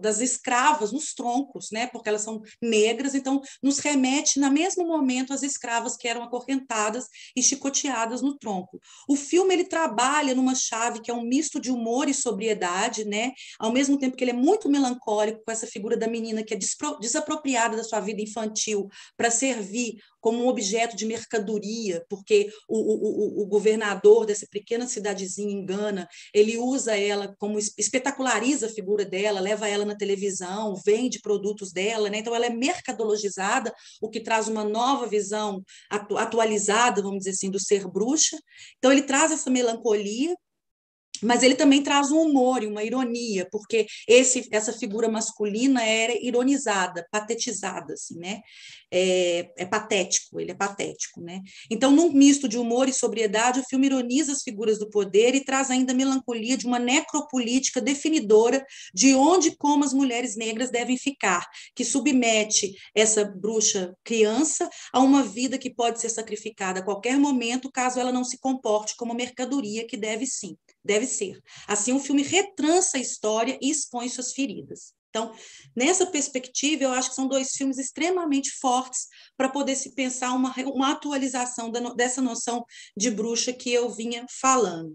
das escravas nos troncos, né? Porque elas são negras, então nos remete, no mesmo momento, às escravas que eram acorrentadas e chicoteadas no tronco. O filme ele trabalha numa chave que é um misto de humor e sobriedade, né? Ao mesmo tempo que ele é muito melancólico, com essa figura da menina que é desapropriada da sua vida infantil para servir como um objeto de mercadoria, porque o governador dessa pequena cidadezinha em Gana, ele usa ela como, espetaculariza a figura dela, leva ela na televisão, vende produtos dela, né? Então ela é mercadologizada, o que traz uma nova visão atualizada, vamos dizer assim, do ser bruxa. Então ele traz essa melancolia, mas ele também traz um humor e uma ironia, porque essa figura masculina era ironizada, patetizada, assim, né? Patético, ele é patético, né? Então, num misto de humor e sobriedade, o filme ironiza as figuras do poder e traz ainda a melancolia de uma necropolítica definidora de onde e como as mulheres negras devem ficar, que submete essa bruxa criança a uma vida que pode ser sacrificada a qualquer momento, caso ela não se comporte como mercadoria que deve ser. Assim, o filme retrança a história e expõe suas feridas. Então, nessa perspectiva, eu acho que são dois filmes extremamente fortes para poder se pensar uma atualização dessa noção de bruxa que eu vinha falando.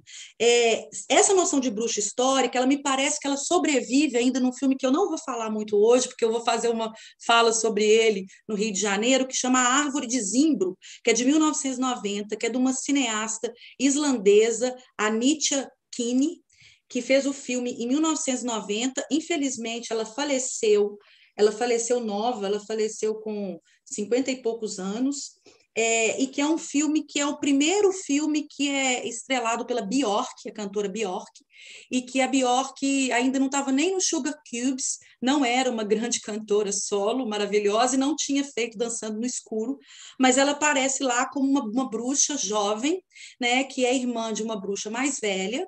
Essa noção de bruxa histórica, ela me parece que ela sobrevive ainda num filme que eu não vou falar muito hoje, porque eu vou fazer uma fala sobre ele no Rio de Janeiro, que chama A Árvore de Zimbro, que é de 1990, que é de uma cineasta islandesa, Anitja Kinney, que fez o filme em 1990. Infelizmente, ela faleceu nova, ela faleceu com 50 e poucos anos, e que é um filme que é o primeiro filme que é estrelado pela Björk, a cantora Björk, e que a Björk ainda não estava nem no Sugar Cubes, não era uma grande cantora solo, maravilhosa, e não tinha feito Dançando no Escuro, mas ela aparece lá como uma bruxa jovem, né, que é irmã de uma bruxa mais velha,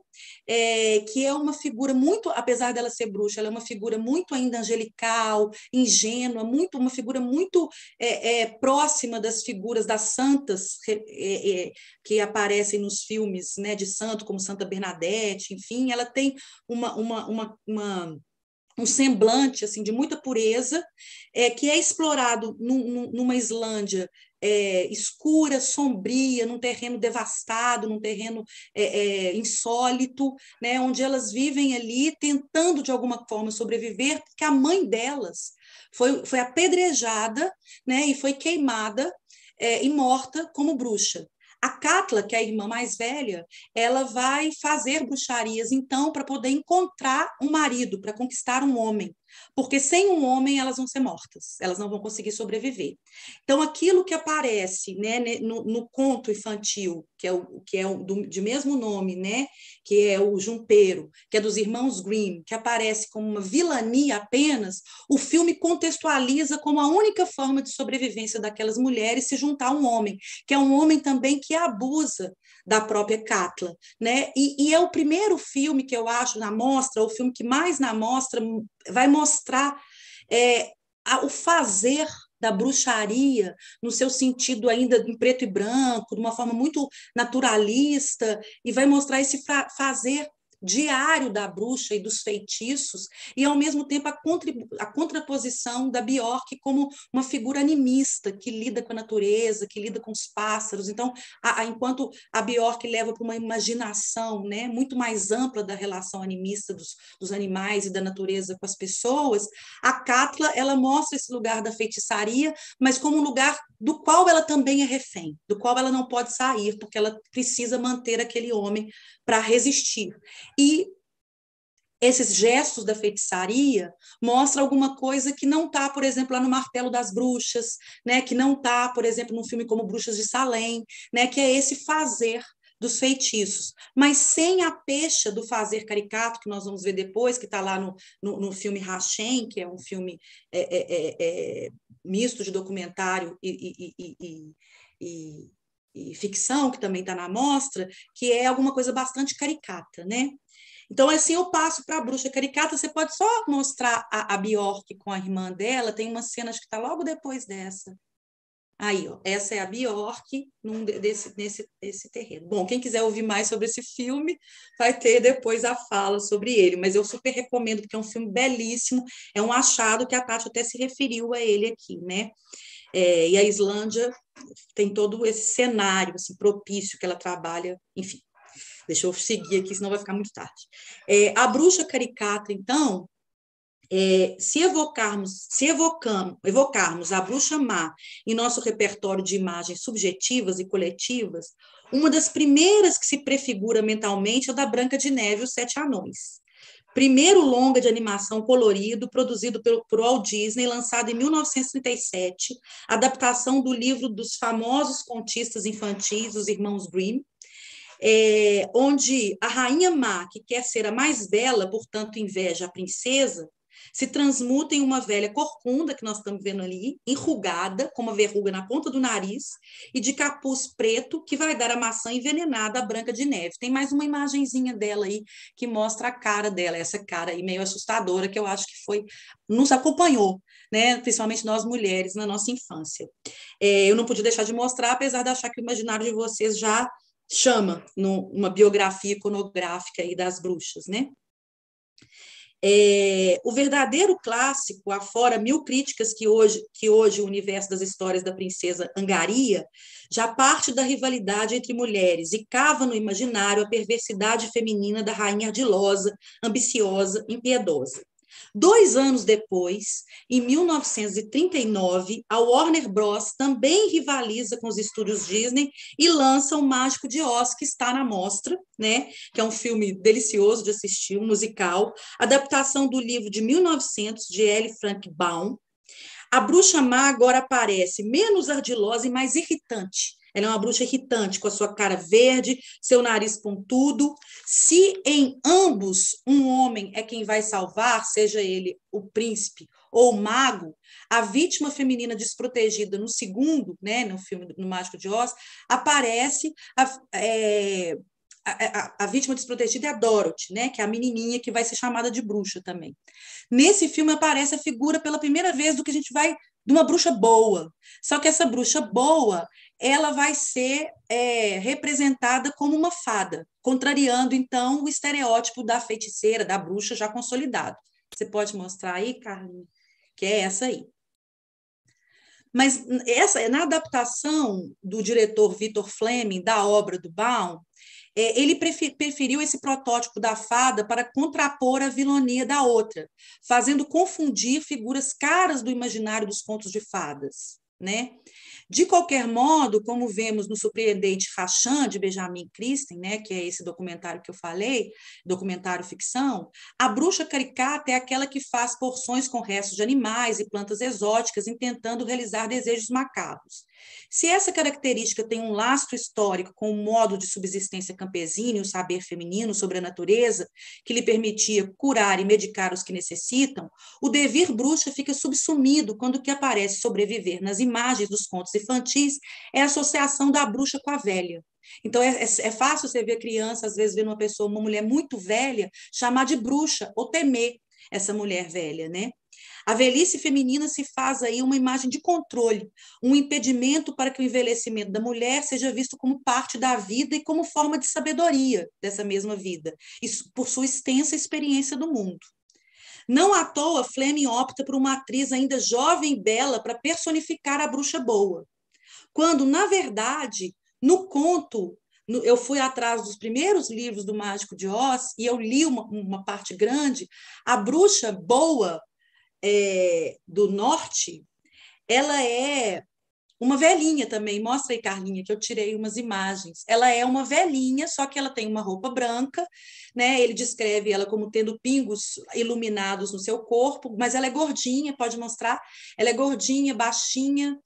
que é uma figura muito, apesar dela ser bruxa, ela é uma figura muito ainda angelical, ingênua, uma figura muito próxima das figuras das santas que aparecem nos filmes, né, de santo, como Santa Bernadette, enfim, ela tem um semblante assim de muita pureza, que é explorado numa Islândia escura, sombria, num terreno devastado, num terreno insólito, né, onde elas vivem ali tentando de alguma forma sobreviver, porque a mãe delas foi apedrejada, né, e foi queimada e morta como bruxa. A Katla, que é a irmã mais velha, ela vai fazer bruxarias, então, para poder encontrar um marido, para conquistar um homem. porque sem um homem elas vão ser mortas, elas não vão conseguir sobreviver. Então, aquilo que aparece, né, no conto infantil, de mesmo nome, né, que é o Junpeiro, que é dos irmãos Grimm, que aparece como uma vilania apenas, o filme contextualiza como a única forma de sobrevivência daquelas mulheres se juntar a um homem, que é um homem também que abusa da própria Katla, né? E é o primeiro filme que eu acho na mostra, o filme que mais na mostra vai mostrar o fazer da bruxaria, no seu sentido ainda em preto e branco, de uma forma muito naturalista, e vai mostrar esse fazer diário da bruxa e dos feitiços, e ao mesmo tempo a contraposição da Bjork como uma figura animista, que lida com a natureza, que lida com os pássaros. Então, enquanto a Bjork leva para uma imaginação, né, muito mais ampla da relação animista dos animais e da natureza com as pessoas, a Katla, ela mostra esse lugar da feitiçaria, mas como um lugar do qual ela também é refém, do qual ela não pode sair, porque ela precisa manter aquele homem para resistir. E esses gestos da feitiçaria mostram alguma coisa que não está, por exemplo, lá no Martelo das Bruxas, né? Que não está, por exemplo, num filme como Bruxas de Salem, né? Que é esse fazer dos feitiços, mas sem a pecha do fazer caricato, que nós vamos ver depois, que está lá no filme Hashem, que é um filme misto de documentário e ficção, que também está na mostra, que é alguma coisa bastante caricata, né? Então, assim, eu passo para a bruxa caricata, você pode só mostrar a Bjork com a irmã dela, tem uma cena que está logo depois dessa. Aí, ó, essa é a Bjork nesse terreno. Bom, quem quiser ouvir mais sobre esse filme, vai ter depois a fala sobre ele, mas eu super recomendo, porque é um filme belíssimo, é um achado que a Tati até se referiu a ele aqui, né? E a Islândia tem todo esse cenário assim, propício que ela trabalha, enfim. Deixa eu seguir aqui, senão vai ficar muito tarde. A bruxa caricata, então, se evocarmos a bruxa má em nosso repertório de imagens subjetivas e coletivas, uma das primeiras que se prefigura mentalmente é da Branca de Neve e os Sete Anões. Primeiro longa de animação colorido, produzido por Walt Disney, lançado em 1937, adaptação do livro dos famosos contistas infantis, os irmãos Grimm, onde a rainha má, que quer ser a mais bela, portanto inveja a princesa, se transmuta em uma velha corcunda, que nós estamos vendo ali, enrugada, com uma verruga na ponta do nariz, e de capuz preto, que vai dar a maçã envenenada à Branca de Neve. Tem mais uma imagenzinha dela aí, que mostra a cara dela, essa cara aí meio assustadora, que eu acho que nos acompanhou, né? Principalmente nós mulheres, na nossa infância. Eu não podia deixar de mostrar, apesar de achar que o imaginário de vocês já chama uma biografia iconográfica aí das bruxas, né? O verdadeiro clássico, afora mil críticas que hoje o universo das histórias da princesa angaria, já parte da rivalidade entre mulheres e cava no imaginário a perversidade feminina da rainha ardilosa, ambiciosa, impiedosa. 2 anos depois, em 1939, a Warner Bros. Também rivaliza com os estúdios Disney e lança O Mágico de Oz, que está na mostra, né? Que é um filme delicioso de assistir, um musical, adaptação do livro de 1900, de L. Frank Baum. A bruxa má agora aparece menos ardilosa e mais irritante. Ela é uma bruxa irritante, com a sua cara verde, seu nariz pontudo. Se em ambos um homem é quem vai salvar, seja ele o príncipe ou o mago, a vítima feminina desprotegida no segundo, né, no filme no Mágico de Oz, aparece a vítima desprotegida é a Dorothy, né, que é a menininha que vai ser chamada de bruxa também. Nesse filme aparece a figura pela primeira vez do que a gente vai de uma bruxa boa. Só que essa bruxa boa, ela vai ser representada como uma fada, contrariando, então, o estereótipo da feiticeira, da bruxa já consolidado. Você pode mostrar aí, Carlinhos? Que é essa aí. Mas na adaptação do diretor Victor Fleming da obra do Baum, ele preferiu esse protótipo da fada para contrapor a vilania da outra, fazendo confundir figuras caras do imaginário dos contos de fadas, né? De qualquer modo, como vemos no surpreendente Rachan, de Benjamin Kristen, né, que é esse documentário que eu falei, documentário ficção, a bruxa caricata é aquela que faz porções com restos de animais e plantas exóticas, intentando realizar desejos macabros. Se essa característica tem um lastro histórico com o modo de subsistência campesina e o saber feminino sobre a natureza, que lhe permitia curar e medicar os que necessitam, o devir bruxa fica subsumido quando o que aparece sobreviver nas imagens dos contos infantis é a associação da bruxa com a velha. Então, é fácil você ver criança, às vezes, vendo uma pessoa, uma mulher muito velha, chamar de bruxa ou temer essa mulher velha, né? A velhice feminina se faz aí uma imagem de controle, um impedimento para que o envelhecimento da mulher seja visto como parte da vida e como forma de sabedoria dessa mesma vida, isso por sua extensa experiência do mundo. Não à toa, Fleming opta por uma atriz ainda jovem e bela para personificar a bruxa boa, quando, na verdade, no conto, eu fui atrás dos primeiros livros do Mágico de Oz e eu li uma parte grande, a bruxa boa do norte, ela é uma velhinha também. Mostra aí, Carlinha, que eu tirei umas imagens. Ela é uma velhinha, só que ela tem uma roupa branca, né? Ele descreve ela como tendo pingos iluminados no seu corpo, mas ela é gordinha, pode mostrar. Ela é gordinha, baixinha.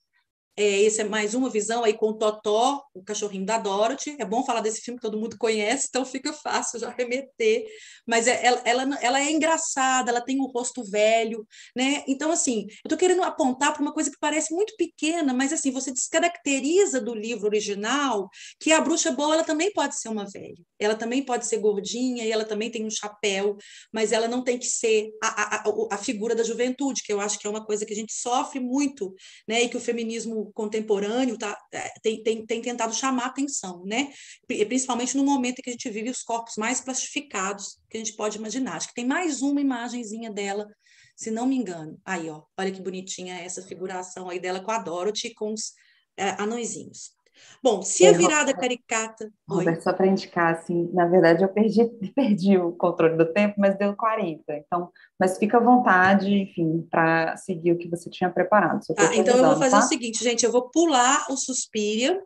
Esse é mais uma visão aí com o Totó, o cachorrinho da Dorothy. É bom falar desse filme que todo mundo conhece, então fica fácil já remeter. Mas ela é engraçada, ela tem um rosto velho, né? Então, assim, eu estou querendo apontar para uma coisa que parece muito pequena, mas assim, você descaracteriza do livro original que a bruxa boa ela também pode ser uma velha. Ela também pode ser gordinha e ela também tem um chapéu, mas ela não tem que ser a figura da juventude, que eu acho que é uma coisa que a gente sofre muito, né? E que o feminismo contemporâneo tem tentado chamar a atenção, né? Principalmente no momento em que a gente vive os corpos mais plastificados que a gente pode imaginar. Acho que tem mais uma imagenzinha dela, se não me engano. Aí, ó, olha que bonitinha essa figuração aí dela com a Dorothy com os anõezinhos. Bom, se a virada caricata... Roberto, só para indicar, assim, na verdade eu perdi o controle do tempo, mas deu 40. Então, mas fica à vontade, enfim, para seguir o que você tinha preparado. Então eu vou fazer o seguinte, gente, eu vou pular o Suspiria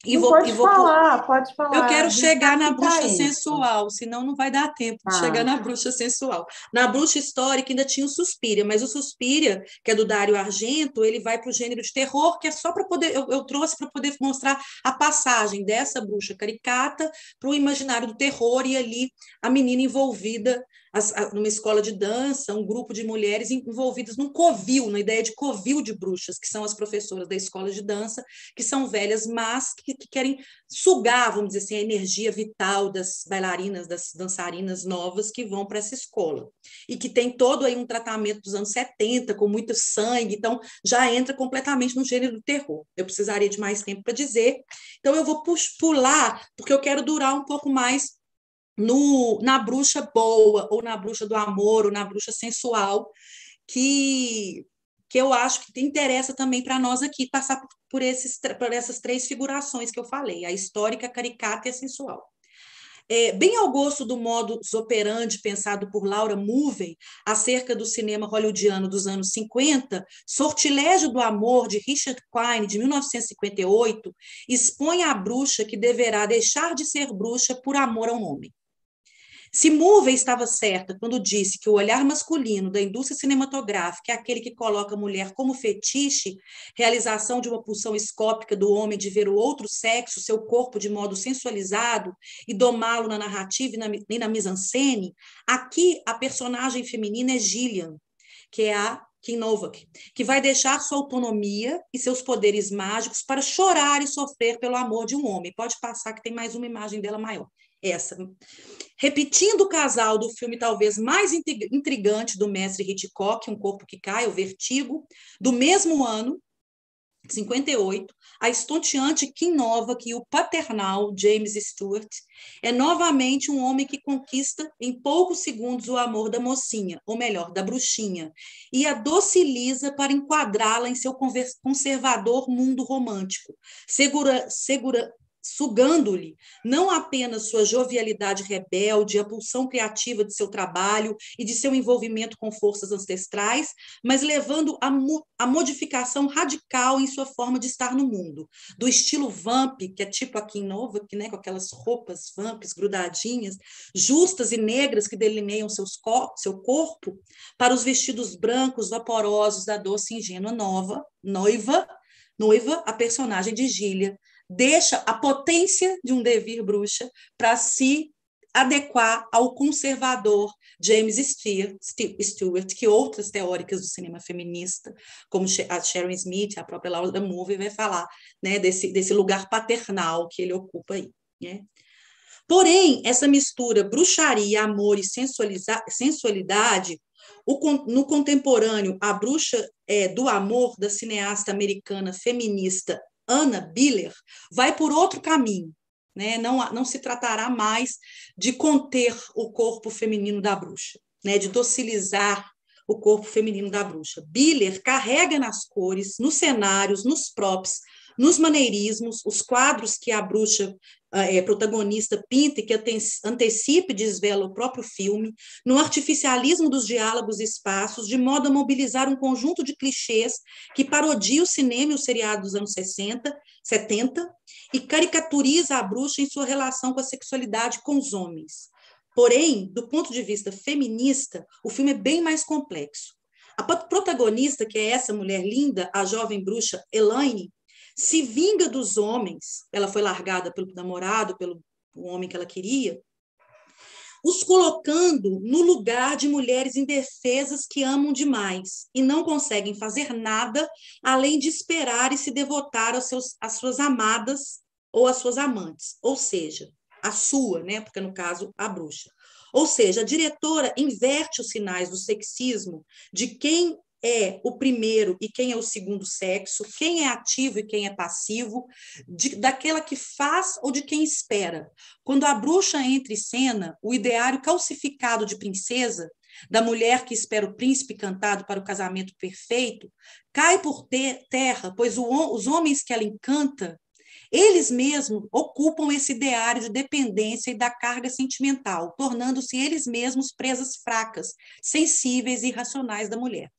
e vou... Pode falar. Eu quero chegar na bruxa isso. sensual, senão não vai dar tempo de chegar na bruxa sensual. Na bruxa histórica ainda tinha o Suspiria, mas o Suspiria, que é do Dario Argento, ele vai para o gênero de terror, que é só para poder... Eu trouxe para poder mostrar a passagem dessa bruxa caricata para o imaginário do terror e ali a menina envolvida numa escola de dança, um grupo de mulheres envolvidas num covil, na ideia de covil de bruxas, que são as professoras da escola de dança, que são velhas, mas que querem sugar, vamos dizer assim, a energia vital das bailarinas, das dançarinas novas que vão para essa escola. E que tem todo aí um tratamento dos anos 70, com muito sangue, então já entra completamente no gênero do terror. Eu precisaria de mais tempo para dizer, então eu vou pular, porque eu quero durar um pouco mais na bruxa boa, ou na bruxa do amor, ou na bruxa sensual, que eu acho que interessa também para nós aqui passar por essas três figurações que eu falei, a histórica, a caricata e a sensual. Bem ao gosto do modus operandi pensado por Laura Mulvey acerca do cinema hollywoodiano dos anos 50, Sortilégio do Amor, de Richard Quine, de 1958, expõe a bruxa que deverá deixar de ser bruxa por amor a um homem. Se Mulvey estava certa quando disse que o olhar masculino da indústria cinematográfica é aquele que coloca a mulher como fetiche, realização de uma pulsão escópica do homem de ver o outro sexo, seu corpo de modo sensualizado e domá-lo na narrativa e na mise-en-scène, aqui a personagem feminina é Gillian, que é a Kim Novak, que vai deixar sua autonomia e seus poderes mágicos para chorar e sofrer pelo amor de um homem. Pode passar que tem mais uma imagem dela maior. Essa. Repetindo o casal do filme talvez mais intrigante do mestre Hitchcock, Um Corpo que Cai, O Vertigo, do mesmo ano, 58, a estonteante Kim Novak e o paternal James Stewart é novamente um homem que conquista em poucos segundos o amor da mocinha, ou melhor, da bruxinha, e a dociliza para enquadrá-la em seu conservador mundo romântico, sugando-lhe não apenas sua jovialidade rebelde, a pulsão criativa de seu trabalho e de seu envolvimento com forças ancestrais, mas levando a modificação radical em sua forma de estar no mundo, do estilo vamp, que é tipo aqui em Nova, que, né, com aquelas roupas vamps grudadinhas, justas e negras que delineiam seu corpo, para os vestidos brancos vaporosos da doce e ingênua noiva, a personagem de Gília, deixa a potência de um devir bruxa para se adequar ao conservador James Stewart, que outras teóricas do cinema feminista, como a Sharon Smith, a própria Laura Mulvey, vai falar, né, desse lugar paternal que ele ocupa aí, né? Porém, essa mistura bruxaria, amor e sensualidade, no contemporâneo, A Bruxa do Amor, da cineasta americana feminista Anna Biller, vai por outro caminho, né? Não se tratará mais de conter o corpo feminino da bruxa, né? De docilizar o corpo feminino da bruxa. Biller carrega nas cores, nos cenários, nos props, nos maneirismos, os quadros que a bruxa protagonista pinta e que antecipa e desvela o próprio filme, no artificialismo dos diálogos e espaços, de modo a mobilizar um conjunto de clichês que parodia o cinema e o seriado dos anos 70 e caricaturiza a bruxa em sua relação com a sexualidade com os homens. Porém, do ponto de vista feminista, o filme é bem mais complexo. A protagonista, que é essa mulher linda, a jovem bruxa Elaine, se vinga dos homens, ela foi largada pelo namorado, pelo homem que ela queria, os colocando no lugar de mulheres indefesas que amam demais e não conseguem fazer nada além de esperar e se devotar às suas amadas ou às suas amantes, ou seja, a sua, né? Porque no caso, a bruxa. Ou seja, a diretora inverte os sinais do sexismo de quem é o primeiro e quem é o segundo sexo, quem é ativo e quem é passivo, daquela que faz ou de quem espera. Quando a bruxa entra em cena, o ideário calcificado de princesa, da mulher que espera o príncipe cantado para o casamento perfeito, cai por terra, pois os homens que ela encanta, eles mesmos ocupam esse ideário de dependência e da carga sentimental, tornando-se eles mesmos presas fracas, sensíveis e irracionais da mulher.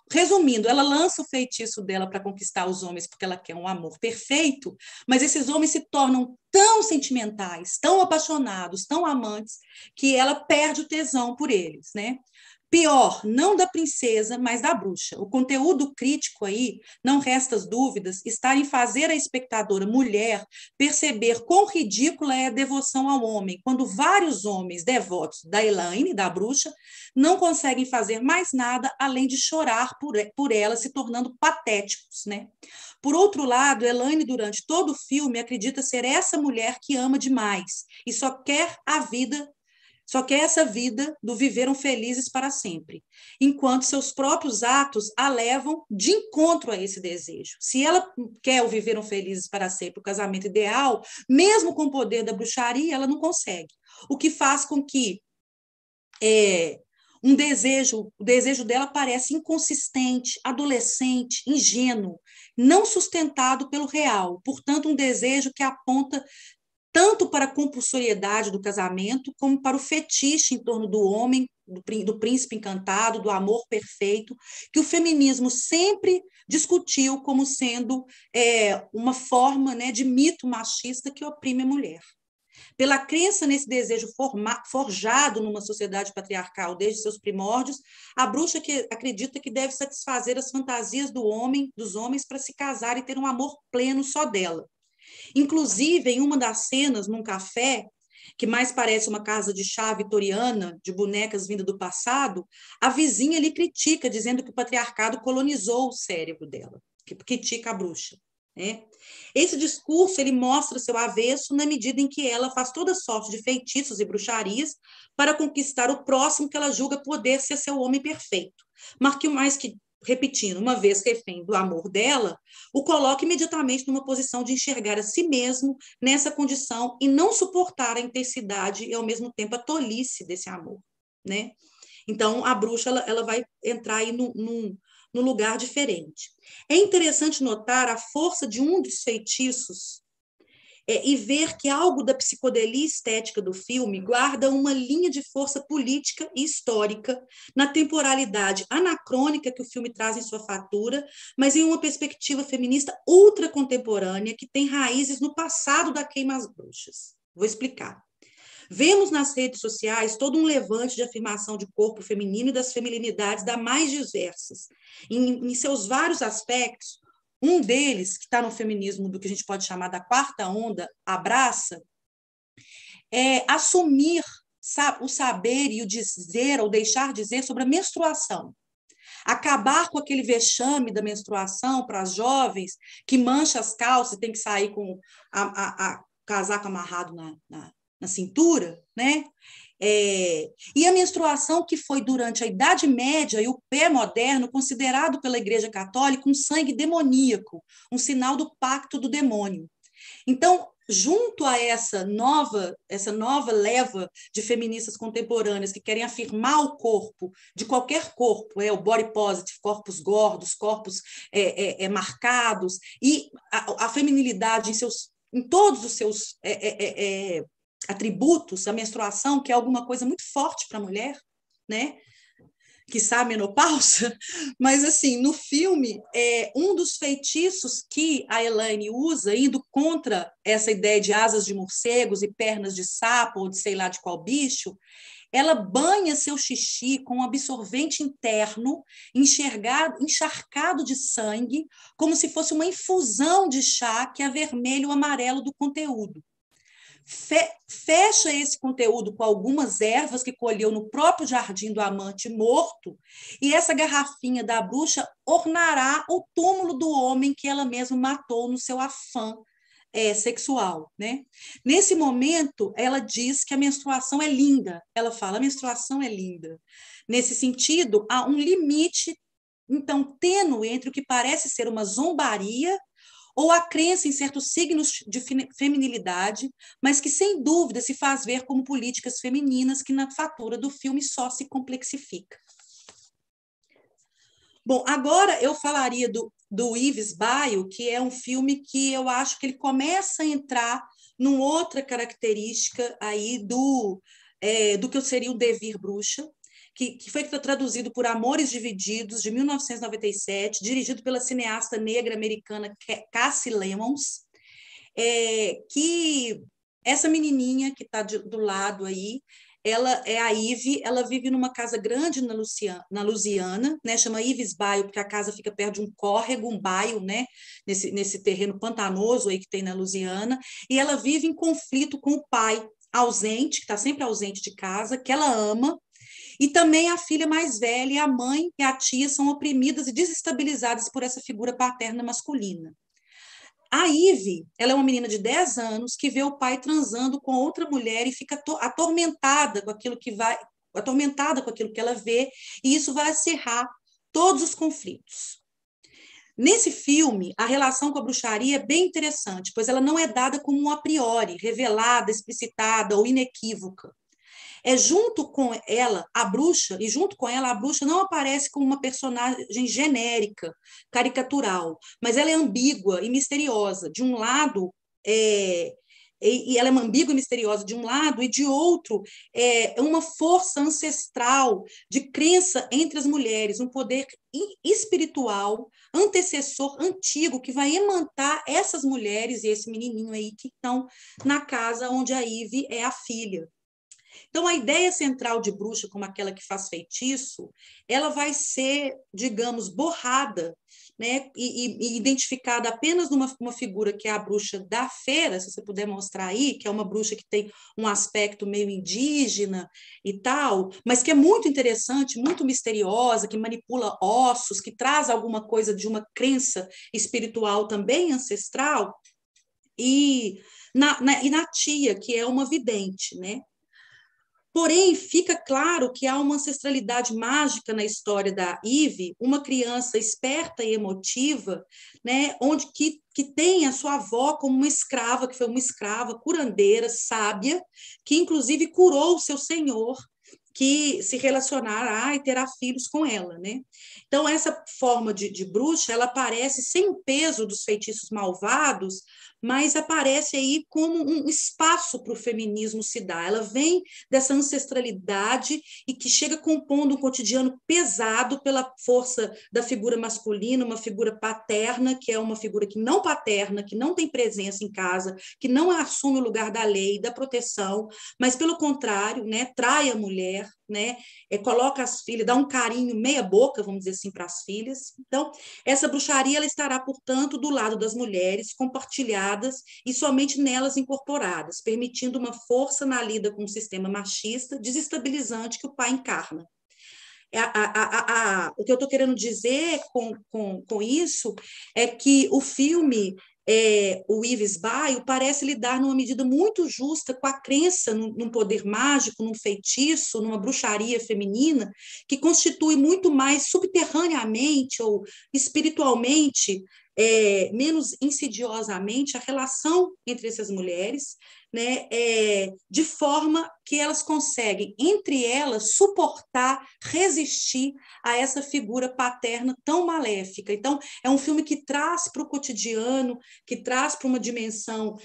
Resumindo, ela lança o feitiço dela para conquistar os homens porque ela quer um amor perfeito, mas esses homens se tornam tão sentimentais, tão apaixonados, tão amantes, que ela perde o tesão por eles, né? Pior, não da princesa, mas da bruxa. O conteúdo crítico aí, não resta as dúvidas, está em fazer a espectadora mulher perceber quão ridícula é a devoção ao homem, quando vários homens devotos da Elaine, da bruxa, não conseguem fazer mais nada além de chorar por ela, se tornando patéticos, né? Por outro lado, Elaine, durante todo o filme, acredita ser essa mulher que ama demais e só quer essa vida do viveram felizes para sempre, enquanto seus próprios atos a levam de encontro a esse desejo. Se ela quer o viveram felizes para sempre, o casamento ideal, mesmo com o poder da bruxaria, ela não consegue. O que faz com que o desejo dela parece inconsistente, adolescente, ingênuo, não sustentado pelo real, portanto, um desejo que aponta tanto para a compulsoriedade do casamento, como para o fetiche em torno do homem, do príncipe encantado, do amor perfeito, que o feminismo sempre discutiu como sendo uma forma, né, de mito machista que oprime a mulher. Pela crença nesse desejo forjado numa sociedade patriarcal desde seus primórdios, a bruxa que acredita que deve satisfazer as fantasias dos homens para se casar e ter um amor pleno só dela. Inclusive, em uma das cenas, num café, que mais parece uma casa de chá vitoriana, de bonecas vindas do passado, a vizinha lhe critica, dizendo que o patriarcado colonizou o cérebro dela, que critica a bruxa, né? Esse discurso ele mostra seu avesso na medida em que ela faz toda sorte de feitiços e bruxarias para conquistar o próximo que ela julga poder ser seu homem perfeito. Repetindo, uma vez refém do amor dela, o coloca imediatamente numa posição de enxergar a si mesmo nessa condição e não suportar a intensidade e, ao mesmo tempo, a tolice desse amor, né? Então, a bruxa ela vai entrar aí num lugar diferente. É interessante notar a força de um dos feitiços e ver que algo da psicodelia estética do filme guarda uma linha de força política e histórica na temporalidade anacrônica que o filme traz em sua fatura, mas em uma perspectiva feminista ultra contemporânea que tem raízes no passado da Queima às Bruxas. Vou explicar. Vemos nas redes sociais todo um levante de afirmação de corpo feminino e das feminilidades das mais diversas, em seus vários aspectos. Um deles, que está no feminismo do que a gente pode chamar da quarta onda, abraça, é assumir o saber e o dizer ou deixar dizer sobre a menstruação. Acabar com aquele vexame da menstruação para as jovens que mancha as calças e tem que sair com a casaco amarrado na cintura, né? E a menstruação que foi durante a Idade Média e o pré-moderno considerado pela Igreja Católica um sangue demoníaco, um sinal do pacto do demônio. Então, junto a essa nova leva de feministas contemporâneas que querem afirmar o corpo, de qualquer corpo, o body positive, corpos gordos, corpos marcados, e a feminilidade em todos os seus atributos, a menstruação, que é alguma coisa muito forte para a mulher, né? Quiçá a menopausa, mas assim, no filme, um dos feitiços que a Elaine usa, indo contra essa ideia de asas de morcegos e pernas de sapo, ou de sei lá de qual bicho, ela banha seu xixi com um absorvente interno, encharcado de sangue, como se fosse uma infusão de chá que é vermelho ou amarelo do conteúdo. Fecha esse conteúdo com algumas ervas que colheu no próprio jardim do amante morto, e essa garrafinha da bruxa ornará o túmulo do homem que ela mesma matou no seu afã sexual, né? Nesse momento, ela diz que a menstruação é linda. Ela fala, a menstruação é linda. Nesse sentido, há um limite, então, tênue entre o que parece ser uma zombaria ou a crença em certos signos de feminilidade, mas que, sem dúvida, se faz ver como políticas femininas que, na fatura do filme, só se complexifica. Bom, agora eu falaria do Yves Baio, que é um filme que eu acho que ele começa a entrar numa outra característica aí do que seria o devir bruxa, que foi traduzido por Amores Divididos, de 1997, dirigido pela cineasta negra americana Cassie Lemons, que essa menininha que está do lado aí, ela é a Ivy, ela vive numa casa grande na Louisiana, né, chama Yves Baio, porque a casa fica perto de um córrego, um baio, né, nesse terreno pantanoso aí que tem na Louisiana, e ela vive em conflito com o pai ausente, que está sempre ausente de casa, que ela ama, e também a filha mais velha, e a mãe e a tia são oprimidas e desestabilizadas por essa figura paterna masculina. A Ivy, ela é uma menina de 10 anos que vê o pai transando com outra mulher e fica atormentada com aquilo que ela vê, e isso vai acirrar todos os conflitos. Nesse filme, a relação com a bruxaria é bem interessante, pois ela não é dada como um a priori, revelada, explicitada ou inequívoca. Junto com ela, a bruxa, e junto com ela, a bruxa não aparece como uma personagem genérica, caricatural, mas ela é ambígua e misteriosa. De um lado, e ela é ambígua e misteriosa de um lado, e de outro, é uma força ancestral de crença entre as mulheres, um poder espiritual, antecessor, antigo, que vai emantar essas mulheres e esse menininho aí que estão na casa onde a Ivy é a filha. Então, a ideia central de bruxa, como aquela que faz feitiço, ela vai ser, digamos, borrada, né, e identificada apenas numa figura que é a bruxa da feira, se você puder mostrar aí, que é uma bruxa que tem um aspecto meio indígena e tal, mas que é muito interessante, muito misteriosa, que manipula ossos, que traz alguma coisa de uma crença espiritual também ancestral, e na tia, que é uma vidente, né? Porém, fica claro que há uma ancestralidade mágica na história da Ivy, uma criança esperta e emotiva, né, que tem a sua avó como uma escrava, que foi uma escrava curandeira, sábia, que inclusive curou o seu senhor, que se relacionará e terá filhos com ela, né? Então, essa forma de bruxa, ela aparece sem o peso dos feitiços malvados, mas aparece aí como um espaço para o feminismo se dar. Ela vem dessa ancestralidade e que chega compondo um cotidiano pesado pela força da figura masculina, uma figura paterna, que é uma figura que não paterna, que não tem presença em casa, que não assume o lugar da lei, da proteção, mas, pelo contrário, né, trai a mulher, né, coloca as filhas, dá um carinho meia boca, vamos dizer assim, para as filhas. Então, essa bruxaria ela estará, portanto, do lado das mulheres, compartilhadas e somente nelas incorporadas, permitindo uma força na lida com o sistema machista, desestabilizante que o pai encarna. O que eu estou querendo dizer com isso é que o filme, o Ives Baio, parece lidar numa medida muito justa com a crença num poder mágico, num feitiço, numa bruxaria feminina, que constitui muito mais subterraneamente ou espiritualmente, menos insidiosamente, a relação entre essas mulheres, né, de forma que elas conseguem, entre elas, suportar, resistir a essa figura paterna tão maléfica. Então, é um filme que traz para o cotidiano, que traz para uma dimensão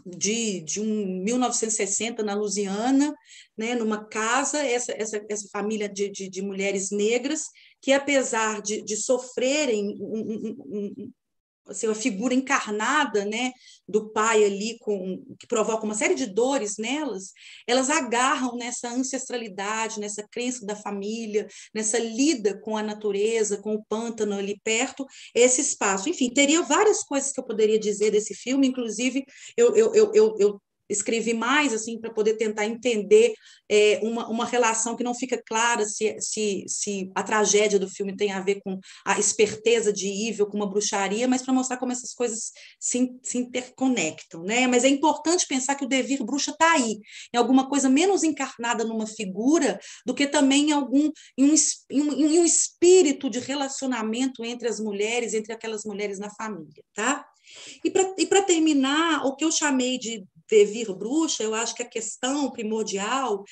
de um 1960 na Louisiana, né, numa casa, essa família de mulheres negras, que apesar de sofrerem assim, uma figura encarnada, né, do pai ali, que provoca uma série de dores nelas, elas agarram nessa ancestralidade, nessa crença da família, nessa lida com a natureza, com o pântano ali perto, esse espaço. Enfim, teria várias coisas que eu poderia dizer desse filme, inclusive eu escrevi mais assim para poder tentar entender uma relação que não fica clara se a tragédia do filme tem a ver com a esperteza de Evil, com uma bruxaria, mas para mostrar como essas coisas se interconectam, né? Mas é importante pensar que o devir bruxa está aí, em alguma coisa menos encarnada numa figura do que também em um espírito de relacionamento entre as mulheres, entre aquelas mulheres na família, tá? E para terminar, o que eu chamei de devir bruxa, eu acho que a questão primordial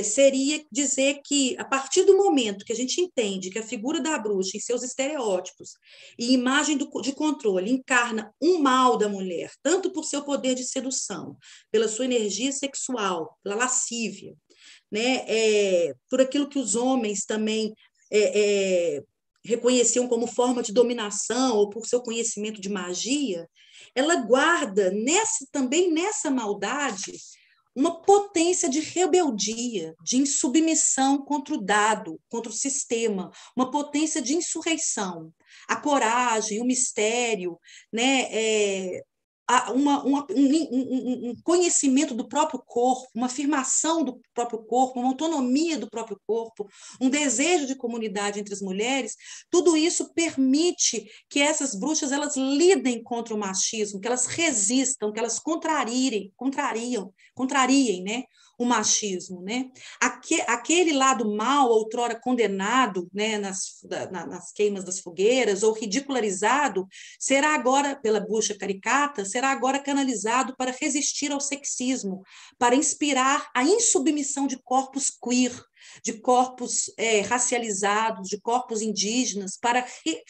seria dizer que, a partir do momento que a gente entende que a figura da bruxa, em seus estereótipos e imagem de controle, encarna um mal da mulher, tanto por seu poder de sedução, pela sua energia sexual, pela lascívia, né, por aquilo que os homens também reconheciam como forma de dominação ou por seu conhecimento de magia, ela guarda também nessa maldade uma potência de rebeldia, de insubmissão contra o dado, contra o sistema, uma potência de insurreição. A coragem, o mistério, né, um conhecimento do próprio corpo, uma afirmação do próprio corpo, uma autonomia do próprio corpo, um desejo de comunidade entre as mulheres, tudo isso permite que essas bruxas elas lidem contra o machismo, que elas resistam, que elas contrariem, né, o machismo, né? Aquele lado mal, outrora condenado, né, nas queimas das fogueiras, ou ridicularizado, será agora, pela bruxa caricata, será agora canalizado para resistir ao sexismo, para inspirar a insubmissão de corpos queer, de corpos racializados, de corpos indígenas, para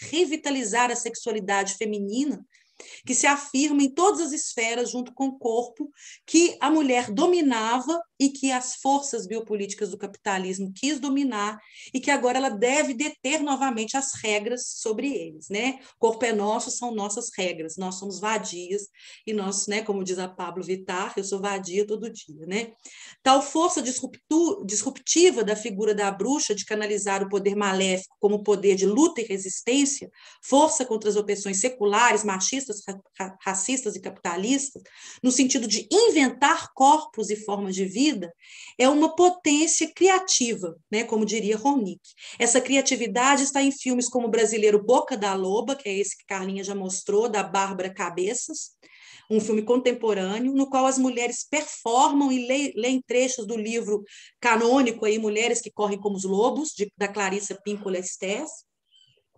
revitalizar a sexualidade feminina, que se afirma em todas as esferas, junto com o corpo, que a mulher dominava e que as forças biopolíticas do capitalismo quis dominar e que agora ela deve deter novamente as regras sobre eles, né? Corpo é nosso, são nossas regras, nós somos vadias e nós, né, como diz a Pablo Vittar, eu sou vadia todo dia, né? Tal força disruptiva da figura da bruxa de canalizar o poder maléfico como poder de luta e resistência, força contra as opressões seculares, machistas, racistas e capitalistas, no sentido de inventar corpos e formas de vida, é uma potência criativa, né, como diria Ronick. Essa criatividade está em filmes como o brasileiro Boca da Loba, que é esse que Carlinha já mostrou, da Bárbara Cabeças, um filme contemporâneo, no qual as mulheres performam e leem trechos do livro canônico aí, Mulheres que Correm como os Lobos, da Clarissa Pinkola Estés,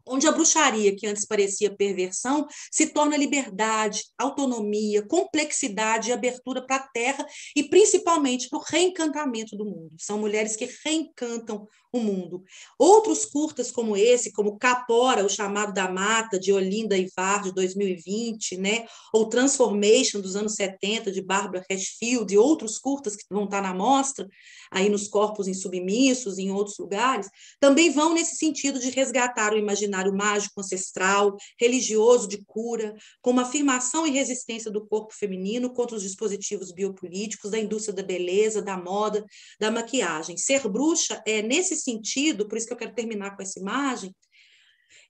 onde a bruxaria, que antes parecia perversão, se torna liberdade, autonomia, complexidade e abertura para a terra e principalmente para o reencantamento do mundo. São mulheres que reencantam o mundo. Outros curtas como esse, como Capora, o Chamado da Mata, de Olinda Ivar, de 2020, né? Ou Transformation, dos anos 70, de Barbara Hatfield, e outros curtas que vão estar na mostra, aí nos Corpos Insubmissos, em outros lugares, também vão nesse sentido de resgatar o imaginário mágico ancestral, religioso de cura, como afirmação e resistência do corpo feminino contra os dispositivos biopolíticos da indústria da beleza, da moda, da maquiagem. Ser bruxa é nesse sentido, por isso que eu quero terminar com essa imagem,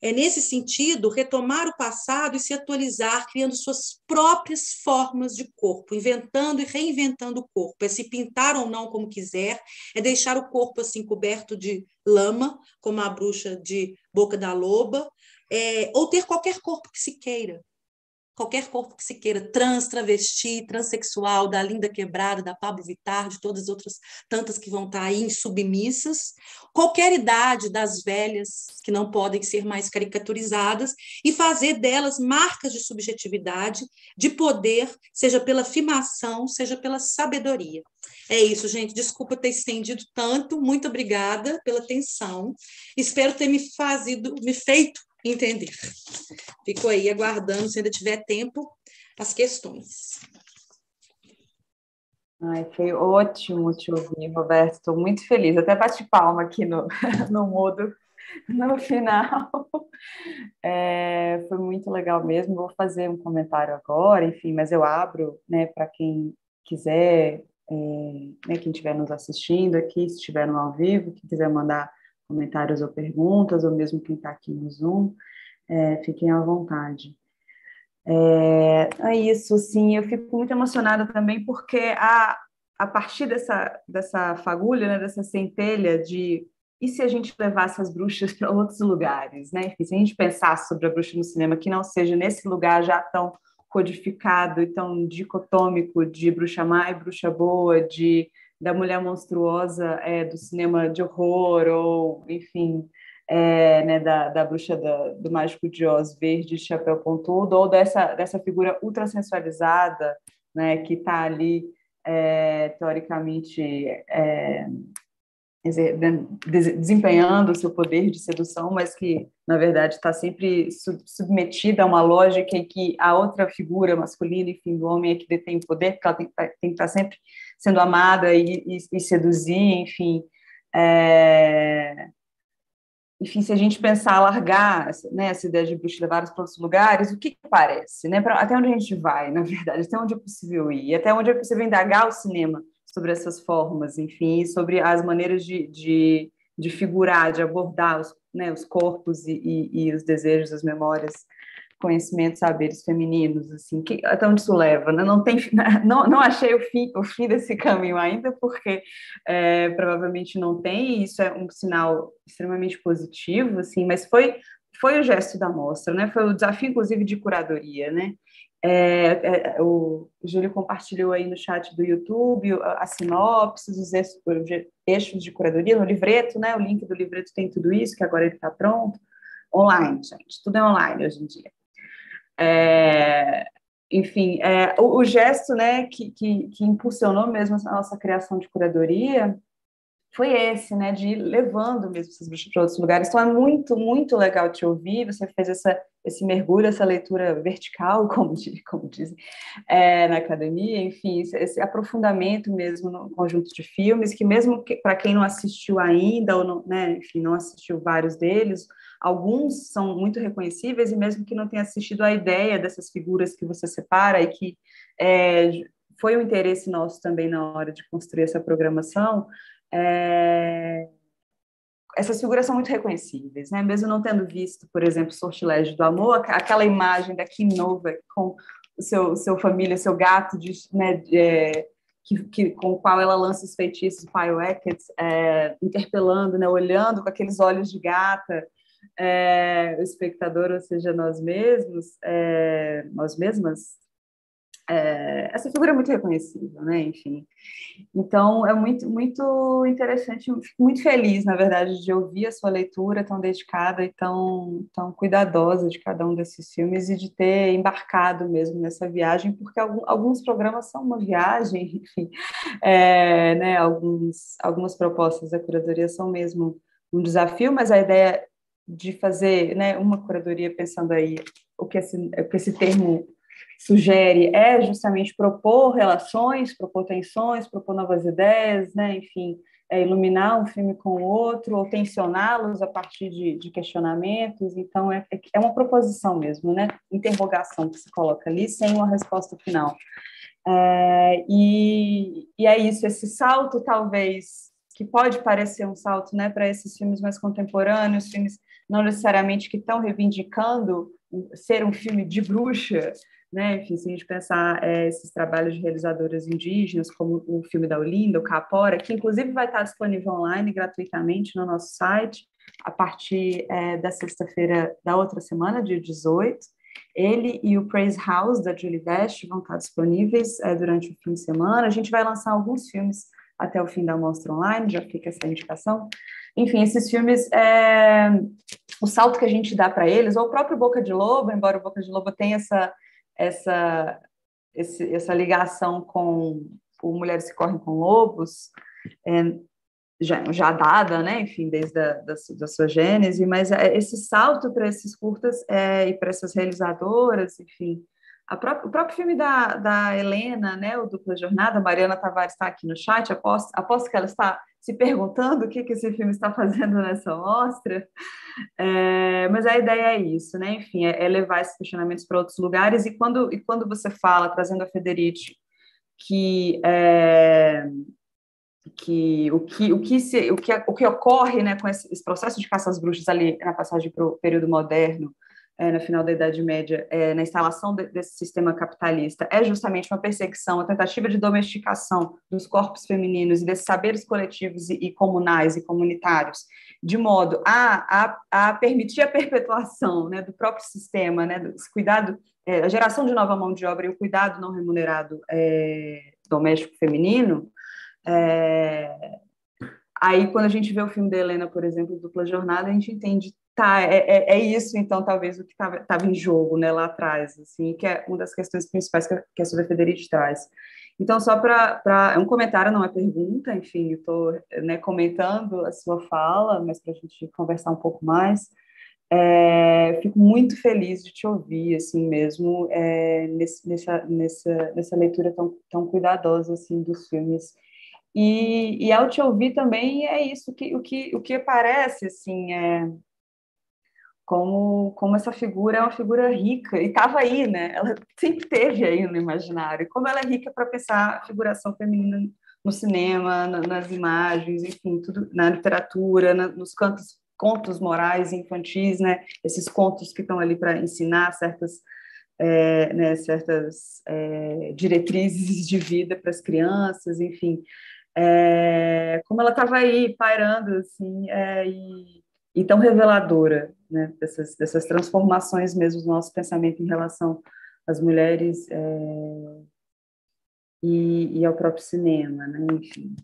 é nesse sentido retomar o passado e se atualizar, criando suas próprias formas de corpo, inventando e reinventando o corpo. É se pintar ou não como quiser, é deixar o corpo assim coberto de lama, como a bruxa de Boca da Loba, ou ter qualquer corpo que se queira. Qualquer corpo que se queira, trans, travesti, transexual, da Linda Quebrada, da Pablo Vittar, de todas as outras tantas que vão estar aí insubmissas, qualquer idade das velhas que não podem ser mais caricaturizadas e fazer delas marcas de subjetividade, de poder, seja pela afirmação, seja pela sabedoria. É isso, gente. Desculpa ter estendido tanto. Muito obrigada pela atenção. Espero ter me feito entender. Fico aí aguardando, se ainda tiver tempo, as questões. Ai, foi ótimo te ouvir, Roberto. Estou muito feliz. Até bati palma aqui no mudo no final. Foi muito legal mesmo. Vou fazer um comentário agora, enfim, mas eu abro, né, para quem quiser, né, quem estiver nos assistindo aqui, se estiver no ao vivo, quem quiser mandar comentários ou perguntas, ou mesmo quem está aqui no Zoom, fiquem à vontade. É isso, sim, eu fico muito emocionada também, porque a partir dessa fagulha, né, dessa centelha de e se a gente levasse as bruxas para outros lugares, né? Enfim, se a gente pensasse sobre a bruxa no cinema, que não seja nesse lugar já tão codificado e tão dicotômico de bruxa má e bruxa boa, da mulher monstruosa do cinema de horror, ou, enfim, né, da bruxa do Mágico de Oz, verde, chapéu pontudo, ou dessa figura ultrasensualizada, né, que está ali, teoricamente, desempenhando o seu poder de sedução, mas que, na verdade, está sempre submetida a uma lógica em que a outra figura masculina, enfim, do homem é que detém o poder, porque ela tem que estar sempre sendo amada e seduzir, enfim. Enfim, se a gente pensar largar, né, essa ideia de bruxa levar para outros lugares, o que parece? Né? Até onde a gente vai, na verdade, até onde é possível ir, até onde é possível indagar o cinema sobre essas formas, enfim, sobre as maneiras de figurar, de abordar os corpos e os desejos, as memórias, conhecimentos, saberes femininos, assim, até onde isso leva, né? Não achei o fim desse caminho ainda, porque provavelmente não tem, e isso é um sinal extremamente positivo, assim, mas foi o gesto da mostra, né? Foi o desafio, inclusive, de curadoria, né? O Júlio compartilhou aí no chat do YouTube as sinopses, os eixos de curadoria no livreto, né? O link do livreto tem tudo isso, que agora ele está pronto. Online, gente, tudo é online hoje em dia. Enfim, o gesto, né, que impulsionou mesmo a nossa criação de curadoria foi esse, né, de ir levando mesmo essas bruxas para outros lugares. Então, é muito, muito legal te ouvir. Você fez esse mergulho, essa leitura vertical, como dizem, na academia, enfim, esse aprofundamento mesmo no conjunto de filmes, que mesmo para quem não assistiu ainda, ou não, né, enfim, não assistiu vários deles, alguns são muito reconhecíveis, e mesmo que não tenha assistido a ideia dessas figuras que você separa, e que foi um interesse nosso também na hora de construir essa programação, essas figuras são muito reconhecíveis, né? Mesmo não tendo visto, por exemplo, Sortilégio do Amor, aquela imagem da Kim Novak com o seu família, seu gato, né, com o qual ela lança os feitiços, Pyrocket, interpelando, né, olhando com aqueles olhos de gata, o espectador, ou seja, nós mesmas, essa figura é muito reconhecível, né? Enfim. Então, é muito, muito interessante, eu fico muito feliz, na verdade, de ouvir a sua leitura tão dedicada e tão cuidadosa de cada um desses filmes e de ter embarcado mesmo nessa viagem, porque alguns programas são uma viagem, enfim, né, algumas propostas da curadoria são mesmo um desafio, mas a ideia de fazer, né, uma curadoria pensando aí o que esse termo sugere é justamente propor relações, propor tensões, propor novas ideias, né? Enfim, iluminar um filme com o outro, ou tensioná-los a partir de questionamentos. Então, é uma proposição mesmo, né? Interrogação que se coloca ali, sem uma resposta final. E é isso, esse salto, talvez, que pode parecer um salto, né, para esses filmes mais contemporâneos, filmes não necessariamente que estão reivindicando ser um filme de bruxa, né? Enfim, se a gente pensar esses trabalhos de realizadoras indígenas, como o filme da Olinda, o Capora, que inclusive vai estar disponível online gratuitamente no nosso site, a partir da sexta-feira da outra semana, dia 18. Ele e o Praise House, da Julie Best, vão estar disponíveis durante o fim de semana. A gente vai lançar alguns filmes até o fim da mostra online, já fica essa indicação. Enfim, esses filmes, o salto que a gente dá para eles, ou o próprio Boca de Lobo, embora o Boca de Lobo tenha essa ligação com o Mulheres que Correm com Lobos, já dada, né? Enfim, desde da sua gênese, mas esse salto para esses curtas e para essas realizadoras, enfim, o próprio filme da Helena, né, o Dupla Jornada, a Mariana Tavares está aqui no chat, aposto que ela está se perguntando o que esse filme está fazendo nessa mostra, mas a ideia é isso, né, enfim, é levar esses questionamentos para outros lugares, e quando você fala, trazendo a Federici, o que ocorre, né, com esse processo de caça às bruxas ali na passagem para o período moderno, no final da Idade Média, na instalação desse sistema capitalista, é justamente uma perseguição, uma tentativa de domesticação dos corpos femininos e desses saberes coletivos e comunais e comunitários, de modo a permitir a perpetuação, né, do próprio sistema, né, do cuidado, a geração de nova mão de obra e o cuidado não remunerado doméstico feminino. Aí, quando a gente vê o filme da Helena, por exemplo, Dupla Jornada, a gente entende, isso, então, talvez, o que estava em jogo, né, lá atrás, assim, que é uma das questões principais que a Silvia Federici traz. Então, só é um comentário, não é pergunta, enfim, eu estou, né, comentando a sua fala, mas para a gente conversar um pouco mais. Fico muito feliz de te ouvir, assim mesmo, nessa leitura tão cuidadosa, assim, dos filmes. E ao te ouvir também é isso, o que aparece, assim, como essa figura é uma figura rica, e estava aí, né? Ela sempre esteve aí no imaginário, como ela é rica para pensar a figuração feminina no cinema, nas imagens, enfim, tudo, na literatura, nos contos morais e infantis, né? Esses contos que estão ali para ensinar certas diretrizes de vida para as crianças, enfim. Como ela estava aí pairando, assim, e tão reveladora, né, dessas transformações mesmo do nosso pensamento em relação às mulheres e ao próprio cinema, né, enfim.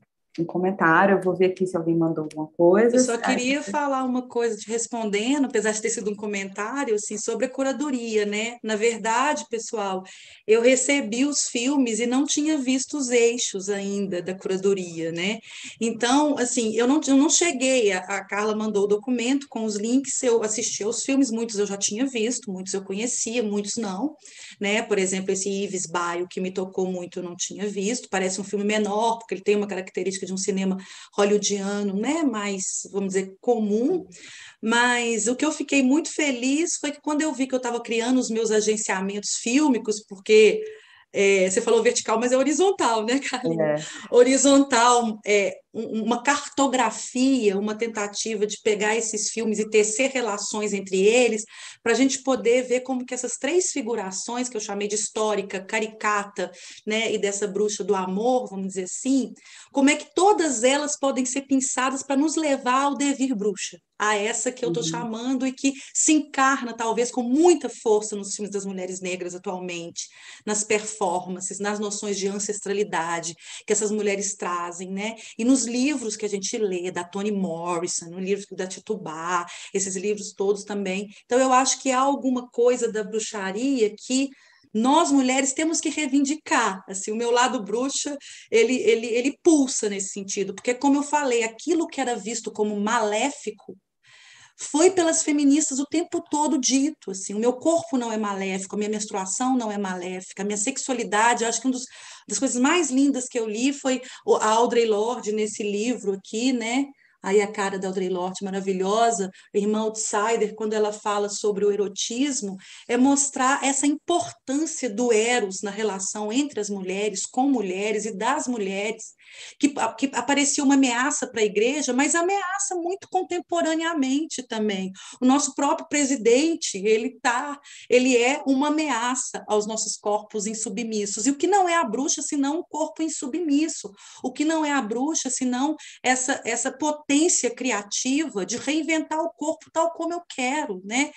Um comentário, eu vou ver aqui se alguém mandou alguma coisa. Eu só queria falar uma coisa, te respondendo, apesar de ter sido um comentário, assim, sobre a curadoria, né? Na verdade, pessoal, eu recebi os filmes e não tinha visto os eixos ainda da curadoria, né? Então, assim, eu não cheguei, a Carla mandou o documento com os links, eu assisti aos filmes, muitos eu já tinha visto, muitos eu conhecia, muitos não, né? Por exemplo, esse Ives Baio, que me tocou muito, eu não tinha visto, parece um filme menor, porque ele tem uma característica de um cinema hollywoodiano, né, mais, vamos dizer, comum, mas o que eu fiquei muito feliz foi que quando eu vi que eu estava criando os meus agenciamentos fílmicos, porque você falou vertical, mas é horizontal, né, Carlinhos? Horizontal, uma cartografia, uma tentativa de pegar esses filmes e tecer relações entre eles, para a gente poder ver como que essas três figurações, que eu chamei de histórica, caricata, né, e dessa bruxa do amor, vamos dizer assim, como é que todas elas podem ser pensadas para nos levar ao devir bruxa, a essa que eu estou chamando e que se encarna, talvez, com muita força nos filmes das mulheres negras atualmente, nas performances, nas noções de ancestralidade que essas mulheres trazem, né? E nos livros que a gente lê, da Toni Morrison, no livro da Tituba, esses livros todos também. Então, eu acho que há alguma coisa da bruxaria que nós, mulheres, temos que reivindicar. Assim, o meu lado bruxa, ele pulsa nesse sentido, porque, como eu falei, aquilo que era visto como maléfico foi pelas feministas o tempo todo dito, assim, o meu corpo não é maléfico, a minha menstruação não é maléfica, a minha sexualidade, acho que das coisas mais lindas que eu li foi a Audre Lorde nesse livro aqui, né? Aí a cara da Audre Lorde maravilhosa, irmã Outsider, quando ela fala sobre o erotismo, é mostrar essa importância do eros na relação entre as mulheres, com mulheres e das mulheres, que aparecia uma ameaça para a igreja, mas ameaça muito contemporaneamente também. O nosso próprio presidente, ele é uma ameaça aos nossos corpos insubmissos. E o que não é a bruxa, senão um corpo insubmisso? O que não é a bruxa, senão essa potência criativa de reinventar o corpo tal como eu quero, né?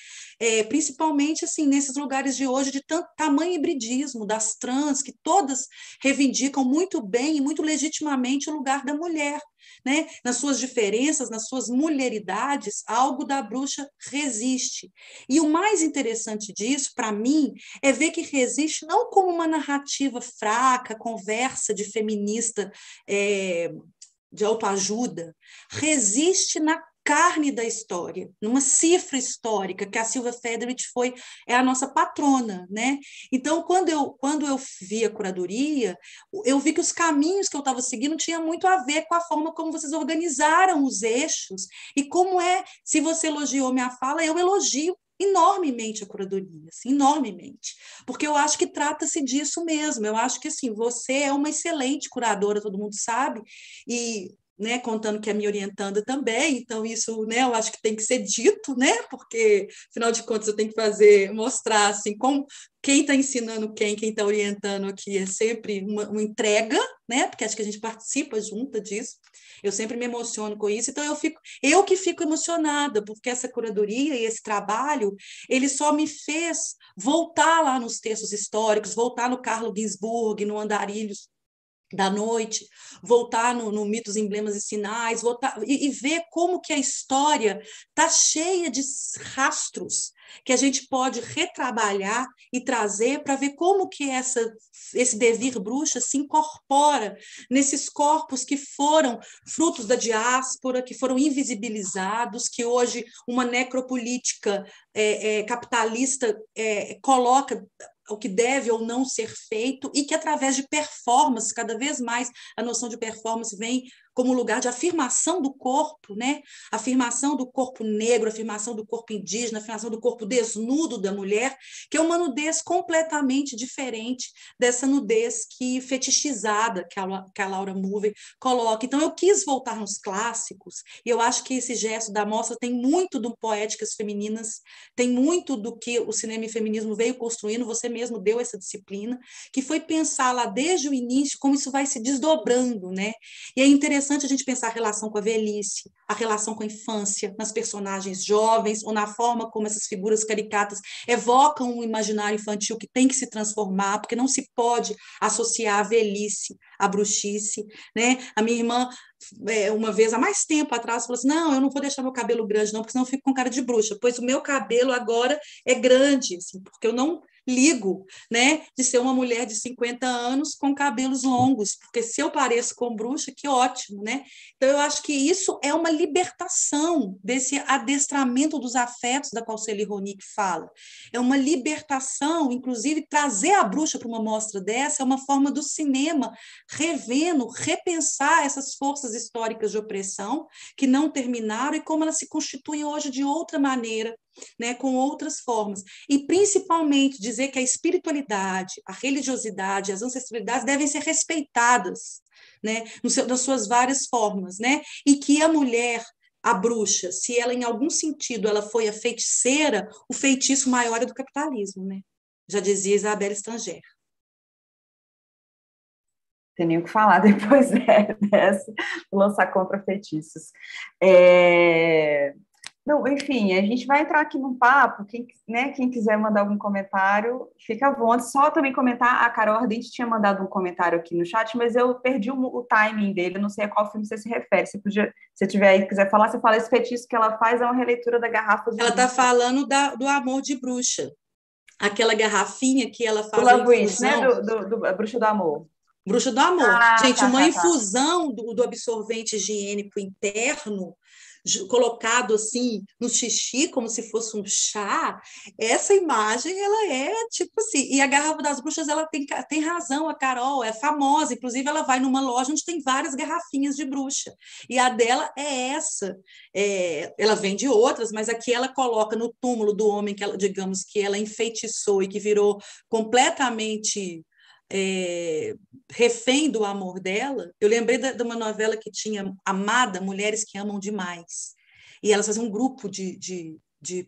Principalmente assim nesses lugares de hoje de tanto tamanho hibridismo das trans, que todas reivindicam muito bem e muito legitimamente o lugar da mulher, né? Nas suas diferenças, nas suas mulheridades, algo da bruxa resiste. E o mais interessante disso, para mim, é ver que resiste não como uma narrativa fraca, conversa de feminista, de autoajuda, resiste na carne da história, numa cifra histórica, que a Silvia Federici é a nossa patrona, né? Então, quando eu vi a curadoria, eu vi que os caminhos que eu estava seguindo tinham muito a ver com a forma como vocês organizaram os eixos, e como se você elogiou minha fala, eu elogio enormemente a curadoria, assim, enormemente, porque eu acho que trata-se disso mesmo, eu acho que assim, você é uma excelente curadora, todo mundo sabe, e né, contando que é minha orientanda também, então isso, né, eu acho que tem que ser dito, né, porque, afinal de contas, eu tenho que mostrar, assim, como quem está ensinando quem está orientando aqui é sempre uma entrega, né, porque acho que a gente participa junto disso, eu sempre me emociono com isso, então eu que fico emocionada, porque essa curadoria e esse trabalho, ele só me fez voltar lá nos textos históricos, voltar no Carlo Ginzburg, no Andarilhos da Noite, voltar no Mitos, Emblemas e Sinais, voltar e ver como que a história está cheia de rastros que a gente pode retrabalhar e trazer para ver como que esse devir bruxa se incorpora nesses corpos que foram frutos da diáspora, que foram invisibilizados, que hoje uma necropolítica capitalista coloca o que deve ou não ser feito, e que através de performance, cada vez mais a noção de performance vem como lugar de afirmação do corpo, né? Afirmação do corpo negro, afirmação do corpo indígena, afirmação do corpo desnudo da mulher, que é uma nudez completamente diferente dessa nudez fetichizada que a Laura Mulvey coloca. Então, eu quis voltar nos clássicos, e eu acho que esse gesto da mostra tem muito do Poéticas Femininas, tem muito do que o cinema e feminismo veio construindo, você mesmo deu essa disciplina, que foi pensar lá desde o início como isso vai se desdobrando, né? E é interessante a gente pensar a relação com a velhice, a relação com a infância, nas personagens jovens, ou na forma como essas figuras caricatas evocam um imaginário infantil que tem que se transformar, porque não se pode associar a velhice à bruxice, né? A minha irmã, uma vez, há mais tempo atrás, falou assim, não, eu não vou deixar meu cabelo grande, não, porque senão eu fico com cara de bruxa, pois o meu cabelo agora é grande, assim, porque eu não ligo, né, de ser uma mulher de 50 anos com cabelos longos, porque se eu pareço com bruxa, que ótimo, né? Então, eu acho que isso é uma libertação desse adestramento dos afetos da qual Célie Ronick fala. É uma libertação, inclusive, trazer a bruxa para uma mostra dessa é uma forma do cinema revendo, repensar essas forças forças históricas de opressão que não terminaram e como elas se constituem hoje de outra maneira, né, com outras formas. E, principalmente, dizer que a espiritualidade, a religiosidade, as ancestralidades devem ser respeitadas, né, nas suas várias formas, né, e que a mulher, a bruxa, se ela, em algum sentido, ela foi a feiticeira, o feitiço maior é do capitalismo, né? Já dizia Isabelle Stanger. Tem nem o que falar depois dessa, lançar contra feitiços. Não, enfim, a gente vai entrar aqui num papo, quem quiser mandar algum comentário, fica à vontade. Só também comentar, a Carol Ardente tinha mandado um comentário aqui no chat, mas eu perdi o timing dele, não sei a qual filme você se refere. Se tiver aí, quiser falar, você fala, esse feitiço que ela faz é uma releitura da Garrafa Ela está falando do Amor de Bruxa, aquela garrafinha que ela do faz a Love Witch, né? infusão. A Bruxa do Amor. Bruxa do Amor. Ah, Gente, uma tá. infusão do absorvente higiênico interno, colocado assim no xixi, como se fosse um chá, essa imagem, ela é tipo assim, e a Garrafa das Bruxas, ela tem razão, a Carol, é famosa, inclusive ela vai numa loja onde tem várias garrafinhas de bruxa, e a dela é essa, ela vende outras, mas aqui ela coloca no túmulo do homem que ela, digamos, que ela enfeitiçou e que virou completamente refém do amor dela. Eu lembrei de uma novela que tinha Amada, Mulheres que Amam Demais, e elas faziam um grupo de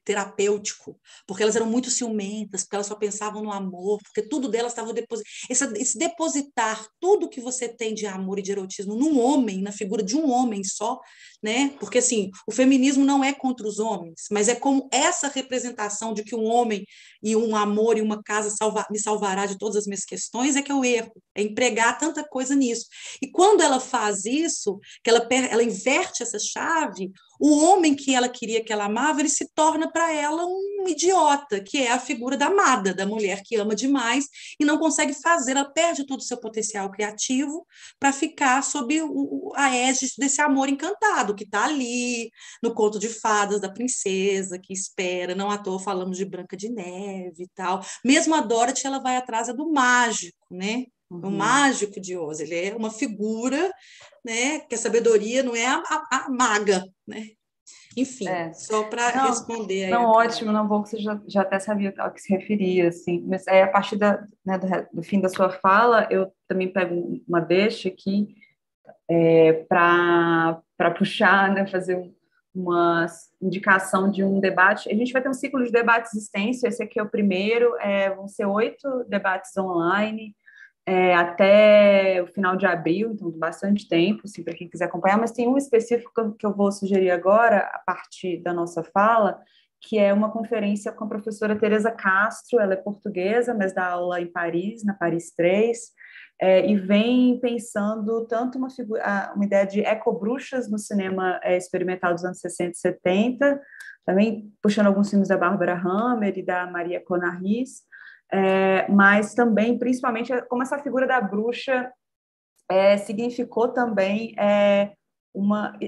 terapêutico, porque elas eram muito ciumentas, porque elas só pensavam no amor, porque tudo delas estava depositado. Esse depositar tudo que você tem de amor e de erotismo num homem, na figura de um homem só, né? Porque assim, o feminismo não é contra os homens, mas é como essa representação de que um homem e um amor e uma casa me salvará de todas as minhas questões, é que é o erro, é empregar tanta coisa nisso. E quando ela faz isso, que ela inverte essa chave, o homem que ela queria que ela amava, ele se torna para ela um idiota, que é a figura da amada, da mulher que ama demais e não consegue fazer, ela perde todo o seu potencial criativo para ficar sob a égide desse amor encantado, que está ali no conto de fadas da princesa, que espera, não à toa falamos de Branca de Neve e tal. Mesmo a Dorothy, ela vai atrás do mágico, né? O mágico de Oz, ele é uma figura, né, que a sabedoria não é a maga, né? Enfim, só para responder aí. Não, ótimo, não bom que você já até sabia ao que se referia, assim, mas a partir do fim da sua fala, eu também pego uma deixa aqui para puxar, né, fazer uma indicação de um debate. A gente vai ter um ciclo de debates extenso, esse aqui é o primeiro, vão ser 8 debates online, até o final de abril, então bastante tempo, assim, para quem quiser acompanhar, mas tem um específico que eu vou sugerir agora, a partir da nossa fala, que é uma conferência com a professora Teresa Castro, ela é portuguesa, mas dá aula em Paris, na Paris 3, e vem pensando tanto uma ideia de ecobruxas no cinema experimental dos anos 60 e 70, também puxando alguns filmes da Bárbara Hammer e da Maria Conarris, mas também, principalmente, como essa figura da bruxa significou também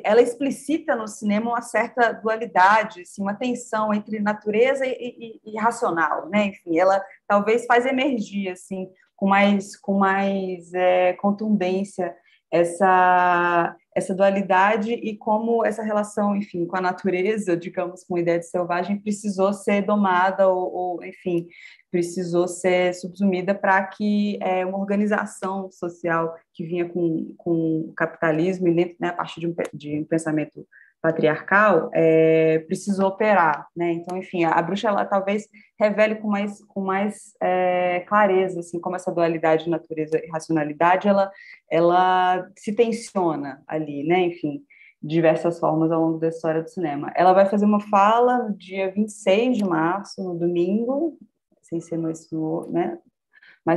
ela explicita no cinema uma certa dualidade, assim, uma tensão entre natureza e racional, né? Enfim, ela talvez faz emergir assim com mais contundência essa dualidade e como essa relação, enfim, com a natureza, digamos, com a ideia de selvagem, precisou ser domada ou enfim, precisou ser subsumida para que uma organização social que vinha com o capitalismo e dentro, né, a partir de um pensamento patriarcal, precisou operar, né? Então, enfim, a bruxa ela talvez revele com mais clareza, assim, como essa dualidade de natureza e racionalidade ela se tensiona ali, né? Enfim, de diversas formas ao longo da história do cinema. Ela vai fazer uma fala no dia 26 de março, no domingo, sem ser mais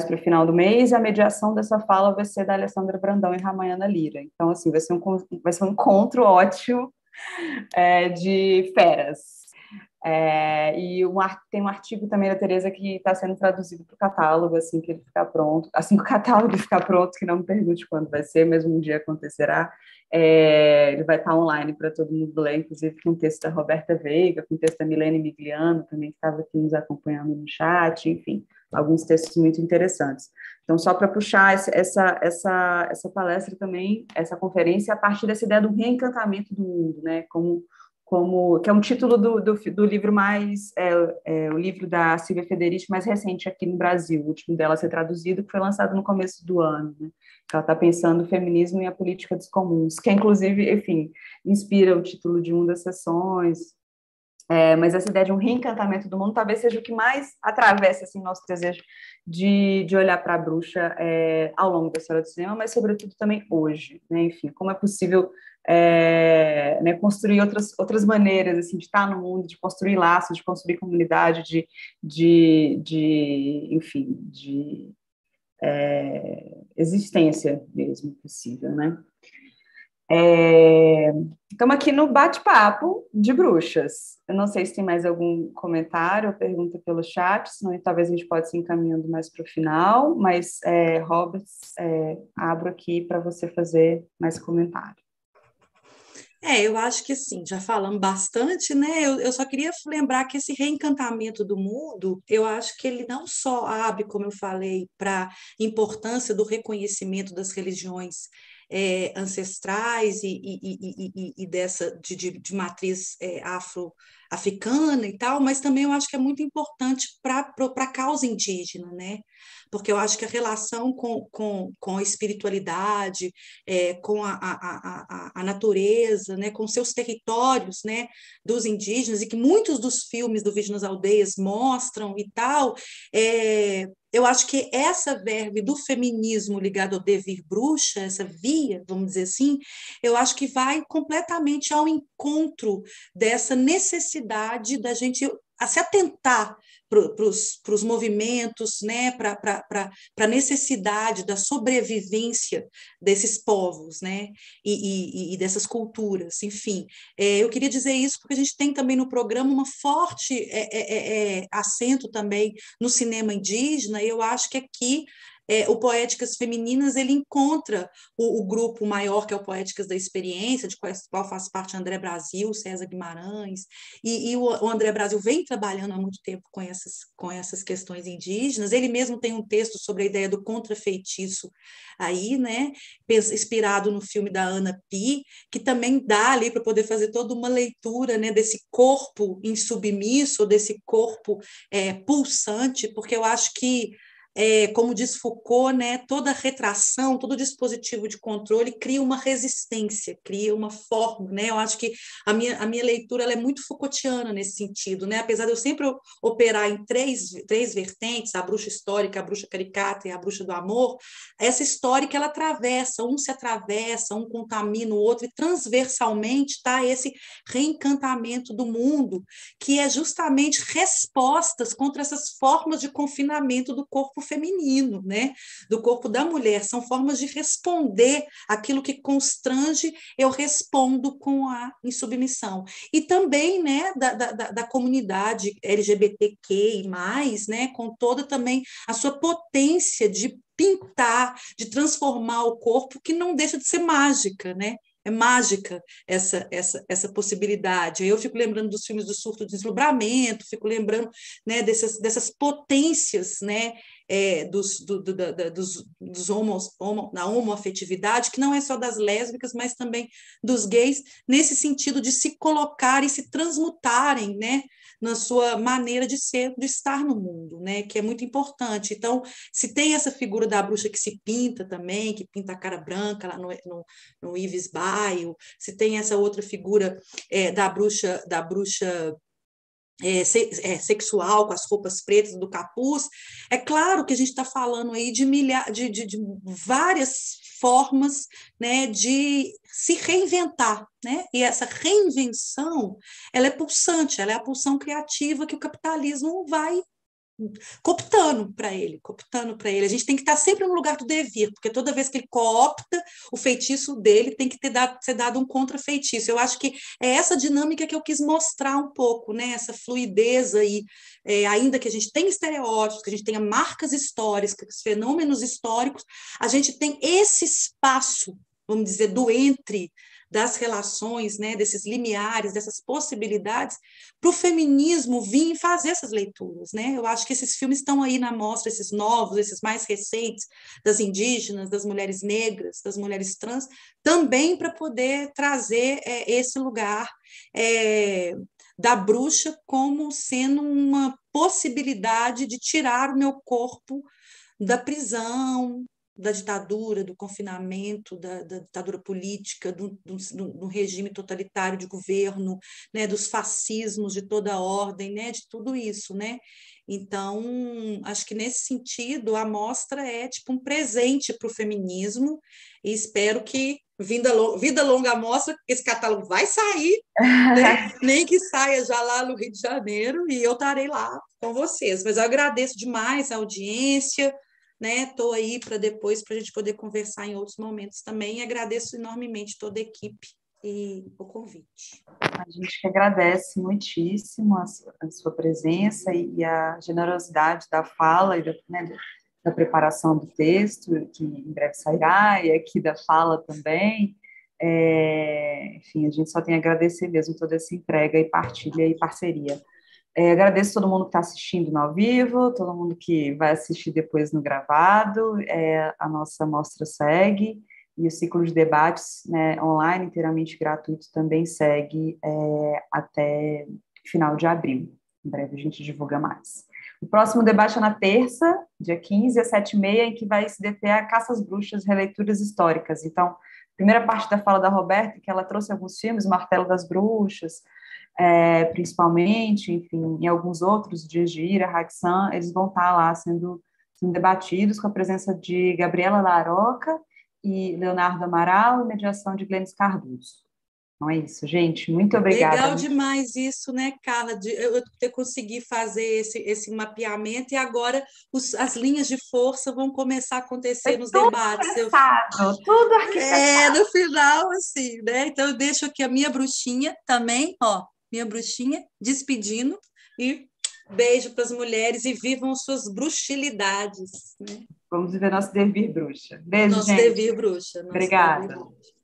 para o final do mês, e a mediação dessa fala vai ser da Alessandra Brandão e Ramayana Lira. Então, assim, vai ser um encontro ótimo de feras. Tem um artigo também da Teresa que está sendo traduzido para o catálogo, assim que ele ficar pronto, assim que o catálogo ficar pronto, que não me pergunte quando vai ser, mas um dia acontecerá, ele vai estar online para todo mundo ler, inclusive com o texto da Roberta Veiga, com o texto da Milene Migliano, também que estava aqui nos acompanhando no chat, enfim, alguns textos muito interessantes. Então, só para puxar essa palestra também, essa conferência, a partir dessa ideia do reencantamento do mundo, né, que é um título do livro o livro da Silvia Federici mais recente aqui no Brasil, o último dela a ser traduzido, que foi lançado no começo do ano, né, que ela está pensando o feminismo e a política dos comuns, que inclusive, enfim, inspira o título de uma das sessões. Mas essa ideia de um reencantamento do mundo talvez seja o que mais atravessa assim, nosso desejo de olhar para a bruxa ao longo da história do cinema, mas sobretudo também hoje, né? Enfim, como é possível né, construir outras maneiras assim, de estar no mundo, de construir laços, de construir comunidade, enfim, de existência mesmo possível, né? Estamos aqui no bate-papo de bruxas. Eu não sei se tem mais algum comentário ou pergunta pelo chat, senão talvez a gente pode se encaminhando mais para o final, mas, Roberts, abro aqui para você fazer mais comentário. Eu acho que sim, já falamos bastante, né? Eu só queria lembrar que esse reencantamento do mundo, eu acho que ele não só abre, como eu falei, para a importância do reconhecimento das religiões ancestrais e dessa de matriz afro-africana e tal, mas também eu acho que é muito importante para a causa indígena, né? Porque eu acho que a relação com a espiritualidade, com a natureza, né, com seus territórios, né, dos indígenas, e que muitos dos filmes do Virgem nas Aldeias mostram e tal, eu acho que essa verve do feminismo ligado ao devir bruxa, essa via, vamos dizer assim, eu acho que vai completamente ao encontro dessa necessidade da gente a se atentar para os movimentos, né, para a necessidade da sobrevivência desses povos, né, e dessas culturas, enfim. Eu queria dizer isso porque a gente tem também no programa uma forte acento também no cinema indígena, e eu acho que aqui o Poéticas Femininas ele encontra o grupo maior, que é o Poéticas da Experiência, de qual faz parte André Brasil, César Guimarães, e o André Brasil vem trabalhando há muito tempo com essas questões indígenas. Ele mesmo tem um texto sobre a ideia do contrafeitiço aí, né, inspirado no filme da Ana Pi, que também dá ali para poder fazer toda uma leitura, né, desse corpo insubmisso, desse corpo pulsante, porque eu acho que como diz Foucault, né, toda retração, todo dispositivo de controle cria uma resistência, cria uma forma, né? Eu acho que a minha leitura ela é muito Foucaultiana nesse sentido, né? Apesar de eu sempre operar em três vertentes, a bruxa histórica, a bruxa caricata e a bruxa do amor, essa histórica ela atravessa, se atravessa, um contamina o outro, e transversalmente está esse reencantamento do mundo, que é justamente respostas contra essas formas de confinamento do corpo feminino, né? Do corpo da mulher. São formas de responder aquilo que constrange, eu respondo com a insubmissão. E também, né, da comunidade LGBTQI+, né, com toda também a sua potência de pintar, de transformar o corpo, que não deixa de ser mágica, né? É mágica essa possibilidade. Eu fico lembrando dos filmes do surto de deslumbramento, fico lembrando, né, dessas potências, né, da homoafetividade, que não é só das lésbicas, mas também dos gays, nesse sentido de se colocar e se transmutarem, né, na sua maneira de ser, de estar no mundo, né, que é muito importante. Então, se tem essa figura da bruxa que se pinta também, que pinta a cara branca lá no Ives Baio, se tem essa outra figura da bruxa sexual, com as roupas pretas do capuz, é claro que a gente está falando aí de várias formas, né, de se reinventar, né? E essa reinvenção, ela é pulsante, ela é a pulsão criativa que o capitalismo vai cooptando para ele. A gente tem que estar sempre no lugar do devir, porque toda vez que ele coopta, o feitiço dele tem que ser dado um contra-feitiço. Eu acho que é essa dinâmica que eu quis mostrar um pouco, né? Essa fluidez aí, ainda que a gente tenha estereótipos, que a gente tenha marcas históricas, fenômenos históricos, a gente tem esse espaço, vamos dizer, do entre, das relações, né, desses limiares, dessas possibilidades, para o feminismo vir e fazer essas leituras, né? Eu acho que esses filmes estão aí na mostra, esses novos, esses mais recentes, das indígenas, das mulheres negras, das mulheres trans, também para poder trazer esse lugar da bruxa como sendo uma possibilidade de tirar o meu corpo da prisão, da ditadura, do confinamento, da ditadura política, do regime totalitário de governo, né, dos fascismos de toda ordem, né, de tudo isso, né? Então, acho que nesse sentido a mostra é tipo um presente para o feminismo e espero que vida longa a mostra, esse catálogo vai sair, né? Nem que saia já lá no Rio de Janeiro e eu estarei lá com vocês. Mas eu agradeço demais a audiência, né? Estou aí para depois, para a gente poder conversar em outros momentos também. E agradeço enormemente toda a equipe e o convite. A gente que agradece muitíssimo a sua presença e a generosidade da fala e da preparação do texto, que em breve sairá, e aqui da fala também. Enfim, a gente só tem a agradecer mesmo toda essa entrega e partilha e parceria. Agradeço todo mundo que está assistindo no ao vivo, todo mundo que vai assistir depois no gravado. A nossa mostra segue e o ciclo de debates, né, online, inteiramente gratuito, também segue até final de abril. Em breve a gente divulga mais. O próximo debate é na terça, dia 15, às 7h30, em que vai se deter a Caça às Bruxas, releituras históricas. Então, primeira parte da fala da Roberta, que ela trouxe alguns filmes, Martelo das Bruxas, principalmente, enfim, e alguns outros, Dias de Ira, Haxan, eles vão estar lá sendo debatidos com a presença de Gabriela Laroca e Leonardo Amaral e mediação de Glenis Cardoso. Então é isso, gente, muito obrigada. Legal demais isso, né, Carla, eu ter conseguido fazer esse mapeamento e agora as linhas de força vão começar a acontecer nos debates. Tudo arquitetado. No final, assim, né? Então eu deixo aqui a minha bruxinha também, ó, minha bruxinha, despedindo, e beijo para as mulheres e vivam suas bruxilidades. Né? Vamos viver nosso devir bruxa. Beijo, nosso gente. Devir bruxa. Obrigada. Devir bruxa.